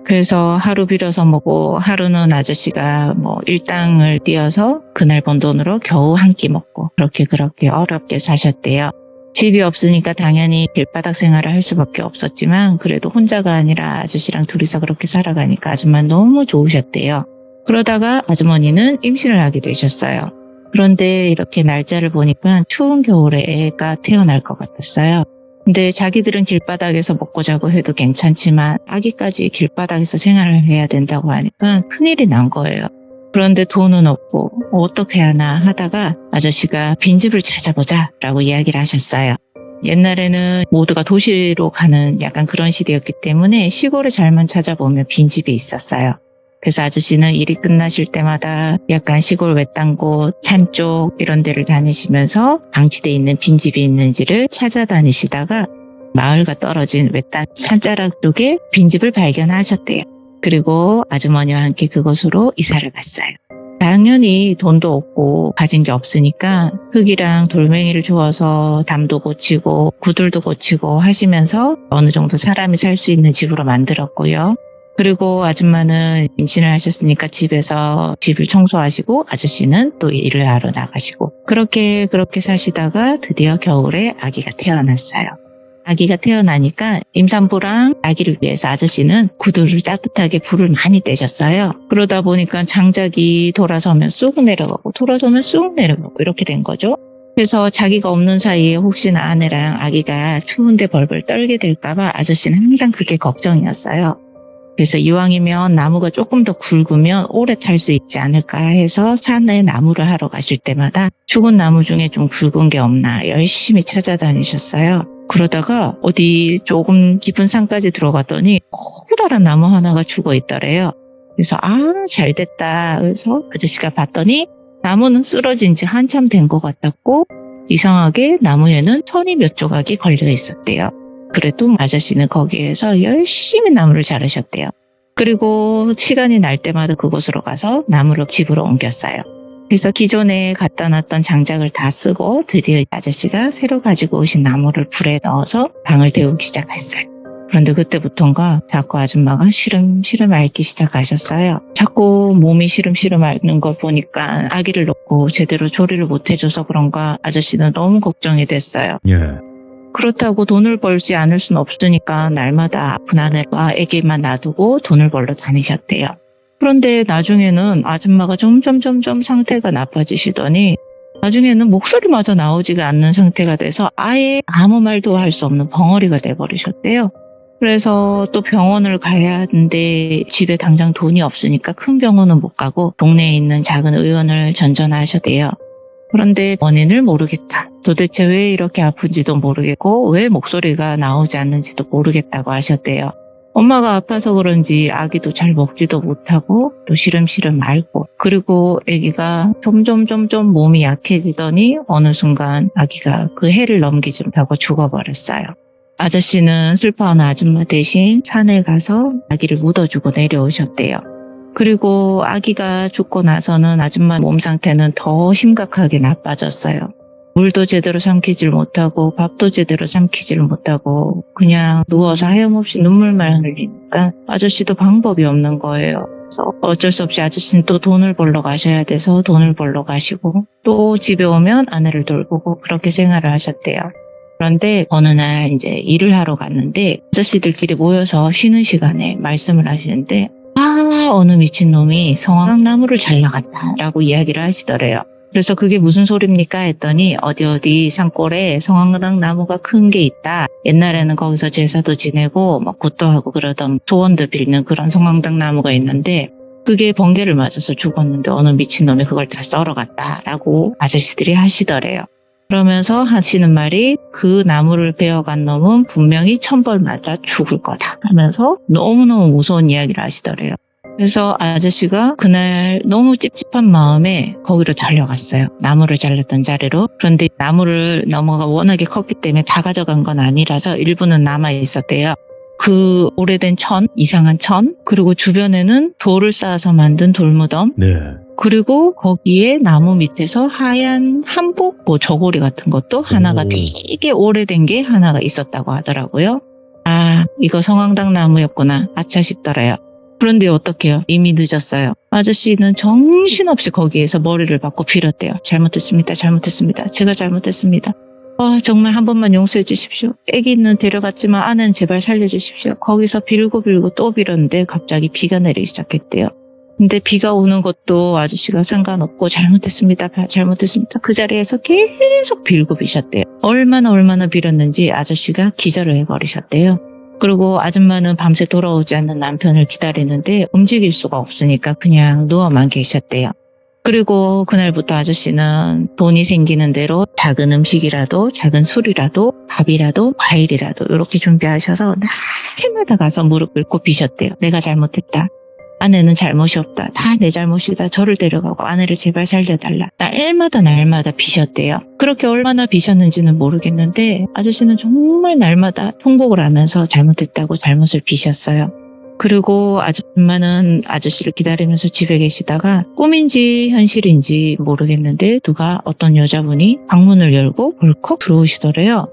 그래서 하루 빌어서 먹고 하루는 아저씨가 뭐 일당을 띄어서 그날 번 돈으로 겨우 한 끼 먹고 그렇게 어렵게 사셨대요. 집이 없으니까 당연히 길바닥 생활을 할 수밖에 없었지만 그래도 혼자가 아니라 아저씨랑 둘이서 그렇게 살아가니까 아줌마 너무 좋으셨대요. 그러다가 아주머니는 임신을 하게 되셨어요. 그런데 이렇게 날짜를 보니까 추운 겨울에 애가 태어날 것 같았어요. 근데 자기들은 길바닥에서 먹고 자고 해도 괜찮지만 아기까지 길바닥에서 생활을 해야 된다고 하니까 큰일이 난 거예요. 그런데 돈은 없고 어떻게 하나 하다가 아저씨가 빈집을 찾아보자 라고 이야기를 하셨어요. 옛날에는 모두가 도시로 가는 약간 그런 시대였기 때문에 시골을 잘만 찾아보면 빈집이 있었어요. 그래서 아저씨는 일이 끝나실 때마다 약간 시골 외딴 곳, 산 쪽 이런 데를 다니시면서 방치되어 있는 빈집이 있는지를 찾아다니시다가 마을과 떨어진 외딴 산자락 쪽에 빈집을 발견하셨대요. 그리고 아주머니와 함께 그곳으로 이사를 갔어요. 당연히 돈도 없고 가진 게 없으니까 흙이랑 돌멩이를 주워서 담도 고치고 구들도 고치고 하시면서 어느 정도 사람이 살 수 있는 집으로 만들었고요. 그리고 아줌마는 임신을 하셨으니까 집에서 집을 청소하시고 아저씨는 또 일을 하러 나가시고 그렇게 사시다가 드디어 겨울에 아기가 태어났어요. 아기가 태어나니까 임산부랑 아기를 위해서 아저씨는 구두를 따뜻하게 불을 많이 떼셨어요. 그러다 보니까 장작이 돌아서면 쑥 내려가고 돌아서면 쑥 내려가고 이렇게 된 거죠. 그래서 자기가 없는 사이에 혹시나 아내랑 아기가 추운데 벌벌 떨게 될까봐 아저씨는 항상 그게 걱정이었어요. 그래서 이왕이면 나무가 조금 더 굵으면 오래 탈 수 있지 않을까 해서 산에 나무를 하러 가실 때마다 죽은 나무 중에 좀 굵은 게 없나 열심히 찾아다니셨어요. 그러다가 어디 조금 깊은 산까지 들어갔더니 커다란 나무 하나가 죽어 있더래요. 그래서 잘 됐다. 그래서 아저씨가 봤더니 나무는 쓰러진 지 한참 된 것 같았고 이상하게 나무에는 천이 몇 조각이 걸려 있었대요. 그래도 아저씨는 거기에서 열심히 나무를 자르셨대요. 그리고 시간이 날 때마다 그곳으로 가서 나무를 집으로 옮겼어요. 그래서 기존에 갖다 놨던 장작을 다 쓰고 드디어 아저씨가 새로 가지고 오신 나무를 불에 넣어서 방을 데우기 시작했어요. 그런데 그때부터인가 자꾸 아줌마가 시름시름 앓기 시작하셨어요. 자꾸 몸이 시름시름 앓는 걸 보니까 아기를 놓고 제대로 조리를 못 해줘서 그런가 아저씨는 너무 걱정이 됐어요. 예. 그렇다고 돈을 벌지 않을 수는 없으니까 날마다 아픈 아내와 아기만 놔두고 돈을 벌러 다니셨대요. 그런데 나중에는 아줌마가 점점 상태가 나빠지시더니 나중에는 목소리마저 나오지가 않는 상태가 돼서 아예 아무 말도 할 수 없는 벙어리가 돼버리셨대요. 그래서 또 병원을 가야 하는데 집에 당장 돈이 없으니까 큰 병원은 못 가고 동네에 있는 작은 의원을 전전하셨대요. 그런데 원인을 모르겠다. 도대체 왜 이렇게 아픈지도 모르겠고 왜 목소리가 나오지 않는지도 모르겠다고 하셨대요. 엄마가 아파서 그런지 아기도 잘 먹지도 못하고 또 시름시름 앓고 그리고 아기가 점점 몸이 약해지더니 어느 순간 아기가 그 해를 넘기지 못하고 죽어버렸어요. 아저씨는 슬퍼하는 아줌마 대신 산에 가서 아기를 묻어주고 내려오셨대요. 그리고 아기가 죽고 나서는 아줌마 몸 상태는 더 심각하게 나빠졌어요. 물도 제대로 삼키질 못하고 밥도 제대로 삼키질 못하고 그냥 누워서 하염없이 눈물만 흘리니까 아저씨도 방법이 없는 거예요. 그래서 어쩔 수 없이 아저씨는 또 돈을 벌러 가셔야 돼서 돈을 벌러 가시고 또 집에 오면 아내를 돌보고 그렇게 생활을 하셨대요. 그런데 어느 날 이제 일을 하러 갔는데 아저씨들끼리 모여서 쉬는 시간에 말씀을 하시는데 어느 미친놈이 성황나무를 잘라갔다라고 이야기를 하시더래요. 그래서 그게 무슨 소리입니까 했더니 어디 산골에 성황나무가 큰 게 있다. 옛날에는 거기서 제사도 지내고 막 굿도 하고 그러던 소원도 빌는 그런 성황나무가 있는데 그게 번개를 맞아서 죽었는데 어느 미친놈이 그걸 다 썰어갔다라고 아저씨들이 하시더래요. 그러면서 하시는 말이 그 나무를 베어간 놈은 분명히 천벌 맞아 죽을 거다 하면서 너무너무 무서운 이야기를 하시더래요. 그래서 아저씨가 그날 너무 찝찝한 마음에 거기로 달려갔어요. 나무를 잘랐던 자리로. 그런데 나무가 워낙에 컸기 때문에 다 가져간 건 아니라서 일부는 남아 있었대요. 그 오래된 이상한 천, 그리고 주변에는 돌을 쌓아서 만든 돌무덤, 네. 그리고 거기에 나무 밑에서 하얀 한복, 저고리 같은 것도 하나가 되게 오래된 게 하나가 있었다고 하더라고요. 이거 성황당 나무였구나. 아차 싶더래요. 그런데 어떡해요? 이미 늦었어요. 아저씨는 정신없이 거기에서 머리를 받고 빌었대요. 잘못했습니다. 제가 잘못했습니다. 정말 한 번만 용서해 주십시오. 아기는 데려갔지만 아내는 제발 살려주십시오. 거기서 빌고 또 빌었는데 갑자기 비가 내리기 시작했대요. 근데 비가 오는 것도 아저씨가 상관없고 잘못했습니다. 그 자리에서 계속 빌고 비셨대요. 얼마나 빌었는지 아저씨가 기절을 해버리셨대요. 그리고 아줌마는 밤새 돌아오지 않는 남편을 기다리는데 움직일 수가 없으니까 그냥 누워만 계셨대요. 그리고 그날부터 아저씨는 돈이 생기는 대로 작은 음식이라도, 작은 술이라도, 밥이라도, 과일이라도 이렇게 준비하셔서 날마다 가서 무릎 꿇고 비셨대요. 내가 잘못했다. 아내는 잘못이 없다. 다 내 잘못이다. 저를 데려가고 아내를 제발 살려달라. 날마다 비셨대요. 그렇게 얼마나 비셨는지는 모르겠는데 아저씨는 정말 날마다 통곡을 하면서 잘못했다고 잘못을 비셨어요. 그리고 아줌마는 아저씨를 기다리면서 집에 계시다가 꿈인지 현실인지 모르겠는데 누가 어떤 여자분이 방문을 열고 벌컥 들어오시더래요.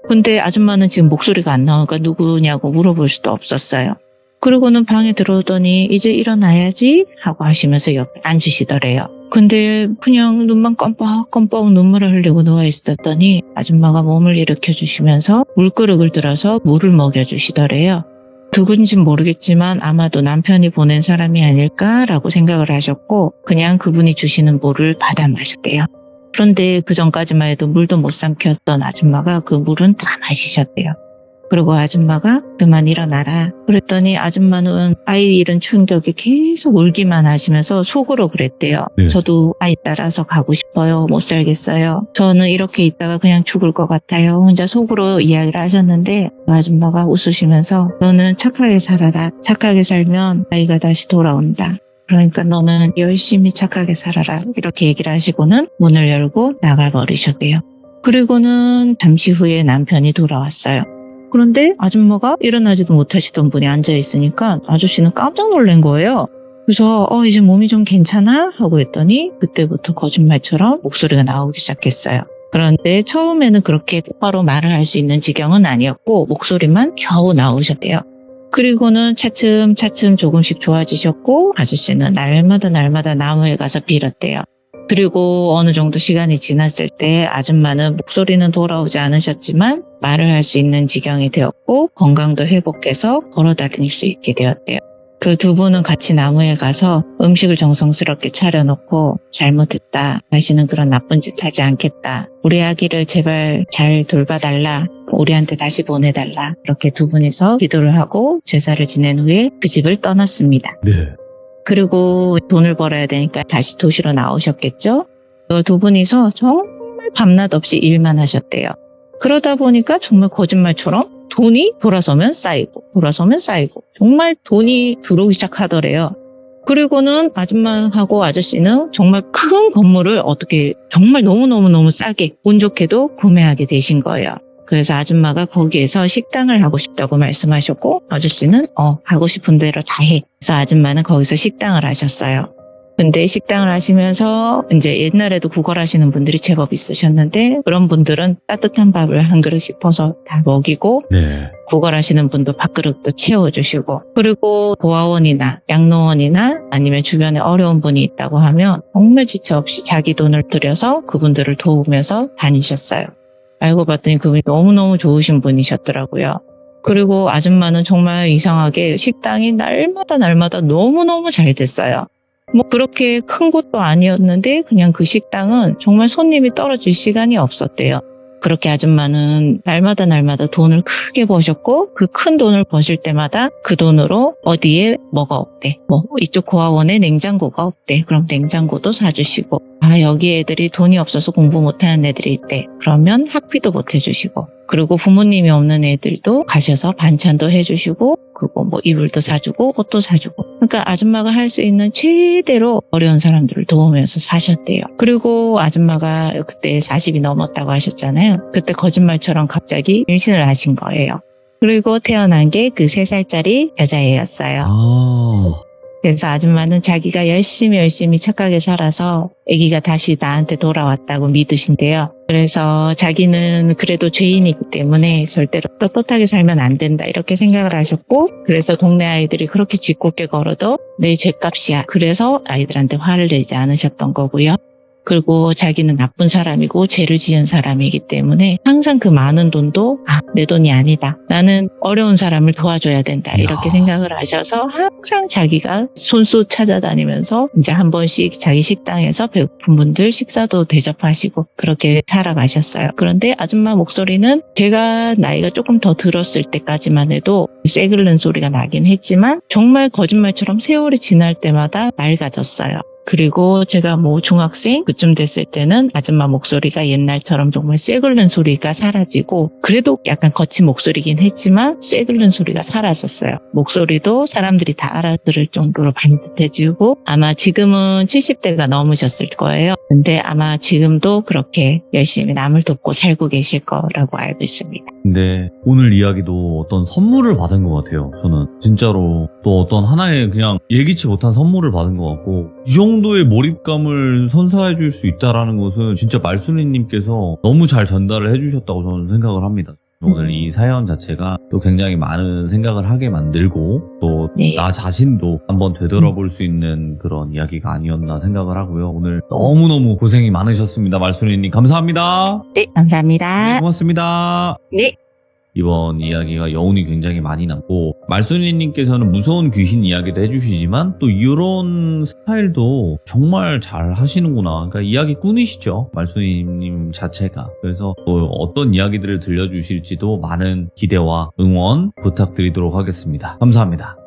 근데 아줌마는 지금 목소리가 안 나오니까 누구냐고 물어볼 수도 없었어요. 그러고는 방에 들어오더니 이제 일어나야지 하고 하시면서 옆에 앉으시더래요. 근데 그냥 눈만 껌뻑껌뻑 눈물을 흘리고 누워있었더니 아줌마가 몸을 일으켜주시면서 물그릇을 들어서 물을 먹여주시더래요. 누군진 모르겠지만 아마도 남편이 보낸 사람이 아닐까라고 생각을 하셨고 그냥 그분이 주시는 물을 받아 마셨대요. 그런데 그 전까지만 해도 물도 못 삼켰던 아줌마가 그 물은 다 마시셨대요. 그리고 아줌마가 그만 일어나라. 그랬더니 아줌마는 아이 잃은 충격에 계속 울기만 하시면서 속으로 그랬대요. 네. 저도 아이 따라서 가고 싶어요. 못 살겠어요. 저는 이렇게 있다가 그냥 죽을 것 같아요. 혼자 속으로 이야기를 하셨는데 아줌마가 웃으시면서 너는 착하게 살아라. 착하게 살면 아이가 다시 돌아온다. 그러니까 너는 열심히 착하게 살아라. 이렇게 얘기를 하시고는 문을 열고 나가버리셨대요. 그리고는 잠시 후에 남편이 돌아왔어요. 그런데 아줌마가 일어나지도 못하시던 분이 앉아있으니까 아저씨는 깜짝 놀란 거예요. 그래서 이제 몸이 좀 괜찮아? 하고 했더니 그때부터 거짓말처럼 목소리가 나오기 시작했어요. 그런데 처음에는 그렇게 똑바로 말을 할 수 있는 지경은 아니었고 목소리만 겨우 나오셨대요. 그리고는 차츰 조금씩 좋아지셨고 아저씨는 날마다 나무에 가서 빌었대요. 그리고 어느 정도 시간이 지났을 때 아줌마는 목소리는 돌아오지 않으셨지만 말을 할 수 있는 지경이 되었고 건강도 회복해서 걸어다닐 수 있게 되었대요. 그 두 분은 같이 나무에 가서 음식을 정성스럽게 차려놓고 잘못했다. 다시는 그런 나쁜 짓 하지 않겠다. 우리 아기를 제발 잘 돌봐달라. 우리한테 다시 보내달라. 이렇게 두 분이서 기도를 하고 제사를 지낸 후에 그 집을 떠났습니다. 네. 그리고 돈을 벌어야 되니까 다시 도시로 나오셨겠죠? 그 두 분이서 정말 밤낮 없이 일만 하셨대요. 그러다 보니까 정말 거짓말처럼 돈이 돌아서면 쌓이고 정말 돈이 들어오기 시작하더래요. 그리고는 아줌마하고 아저씨는 정말 큰 건물을 어떻게 정말 너무너무 싸게 운 좋게도 구매하게 되신 거예요. 그래서 아줌마가 거기에서 식당을 하고 싶다고 말씀하셨고 아저씨는 하고 싶은 대로 다 해. 그래서 아줌마는 거기서 식당을 하셨어요. 근데 식당을 하시면서 이제 옛날에도 구걸하시는 분들이 제법 있으셨는데 그런 분들은 따뜻한 밥을 한 그릇 씹어서 다 먹이고 네. 구걸하시는 분도 밥그릇도 채워주시고 그리고 고아원이나 양로원이나 아니면 주변에 어려운 분이 있다고 하면 정말 지체 없이 자기 돈을 들여서 그분들을 도우면서 다니셨어요. 알고 봤더니 그분이 너무너무 좋으신 분이셨더라고요. 그리고 아줌마는 정말 이상하게 식당이 날마다 너무너무 잘 됐어요. 뭐 그렇게 큰 곳도 아니었는데 그냥 그 식당은 정말 손님이 떨어질 시간이 없었대요. 그렇게 아줌마는 날마다 돈을 크게 버셨고 그 큰 돈을 버실 때마다 그 돈으로 어디에 뭐가 없대. 뭐 이쪽 고아원에 냉장고가 없대. 그럼 냉장고도 사주시고 여기 애들이 돈이 없어서 공부 못하는 애들이 있대. 그러면 학비도 못 해주시고 그리고 부모님이 없는 애들도 가셔서 반찬도 해주시고 그리고 뭐 이불도 사주고 옷도 사주고 그러니까 아줌마가 할 수 있는 최대로 어려운 사람들을 도우면서 사셨대요. 그리고 아줌마가 그때 40이 넘었다고 하셨잖아요. 그때 거짓말처럼 갑자기 임신을 하신 거예요. 그리고 태어난 게 그 3살짜리 여자애였어요. 그래서 아줌마는 자기가 열심히 착하게 살아서 아기가 다시 나한테 돌아왔다고 믿으신대요. 그래서 자기는 그래도 죄인이기 때문에 절대로 떳떳하게 살면 안 된다 이렇게 생각을 하셨고 그래서 동네 아이들이 그렇게 짓궂게 걸어도 내 죄값이야. 그래서 아이들한테 화를 내지 않으셨던 거고요. 그리고 자기는 나쁜 사람이고 죄를 지은 사람이기 때문에 항상 그 많은 돈도 내 돈이 아니다. 나는 어려운 사람을 도와줘야 된다. 이렇게 생각을 하셔서 항상 자기가 손수 찾아다니면서 이제 한 번씩 자기 식당에서 배고픈 분들 식사도 대접하시고 그렇게 살아가셨어요. 그런데 아줌마 목소리는 제가 나이가 조금 더 들었을 때까지만 해도 쇠 끓는 소리가 나긴 했지만 정말 거짓말처럼 세월이 지날 때마다 맑아졌어요. 그리고 제가 뭐 중학생 그쯤 됐을 때는 아줌마 목소리가 옛날처럼 정말 쇠 끓는 소리가 사라지고 그래도 약간 거친 목소리긴 했지만 쇠 끓는 소리가 사라졌어요. 목소리도 사람들이 다 알아들을 정도로 반듯해지고 아마 지금은 70대가 넘으셨을 거예요. 근데 아마 지금도 그렇게 열심히 남을 돕고 살고 계실 거라고 알고 있습니다. 근데 오늘 이야기도 어떤 선물을 받은 것 같아요. 저는 진짜로 또 어떤 하나의 그냥 예기치 못한 선물을 받은 것 같고 이 정도의 몰입감을 선사해 줄 수 있다라는 것은 진짜 말순이님께서 너무 잘 전달을 해주셨다고 저는 생각을 합니다. 오늘 이 사연 자체가 또 굉장히 많은 생각을 하게 만들고 또 나 자신도 한번 되돌아볼 수 있는 그런 이야기가 아니었나 생각을 하고요. 오늘 너무너무 고생이 많으셨습니다. 말순이님 감사합니다. 네, 감사합니다. 고맙습니다. 네. 이번 이야기가 여운이 굉장히 많이 남고 말순이님께서는 무서운 귀신 이야기도 해주시지만 또 이런 스타일도 정말 잘 하시는구나. 그러니까 이야기꾼이시죠. 말순이님 자체가. 그래서 또 어떤 이야기들을 들려주실지도 많은 기대와 응원 부탁드리도록 하겠습니다. 감사합니다.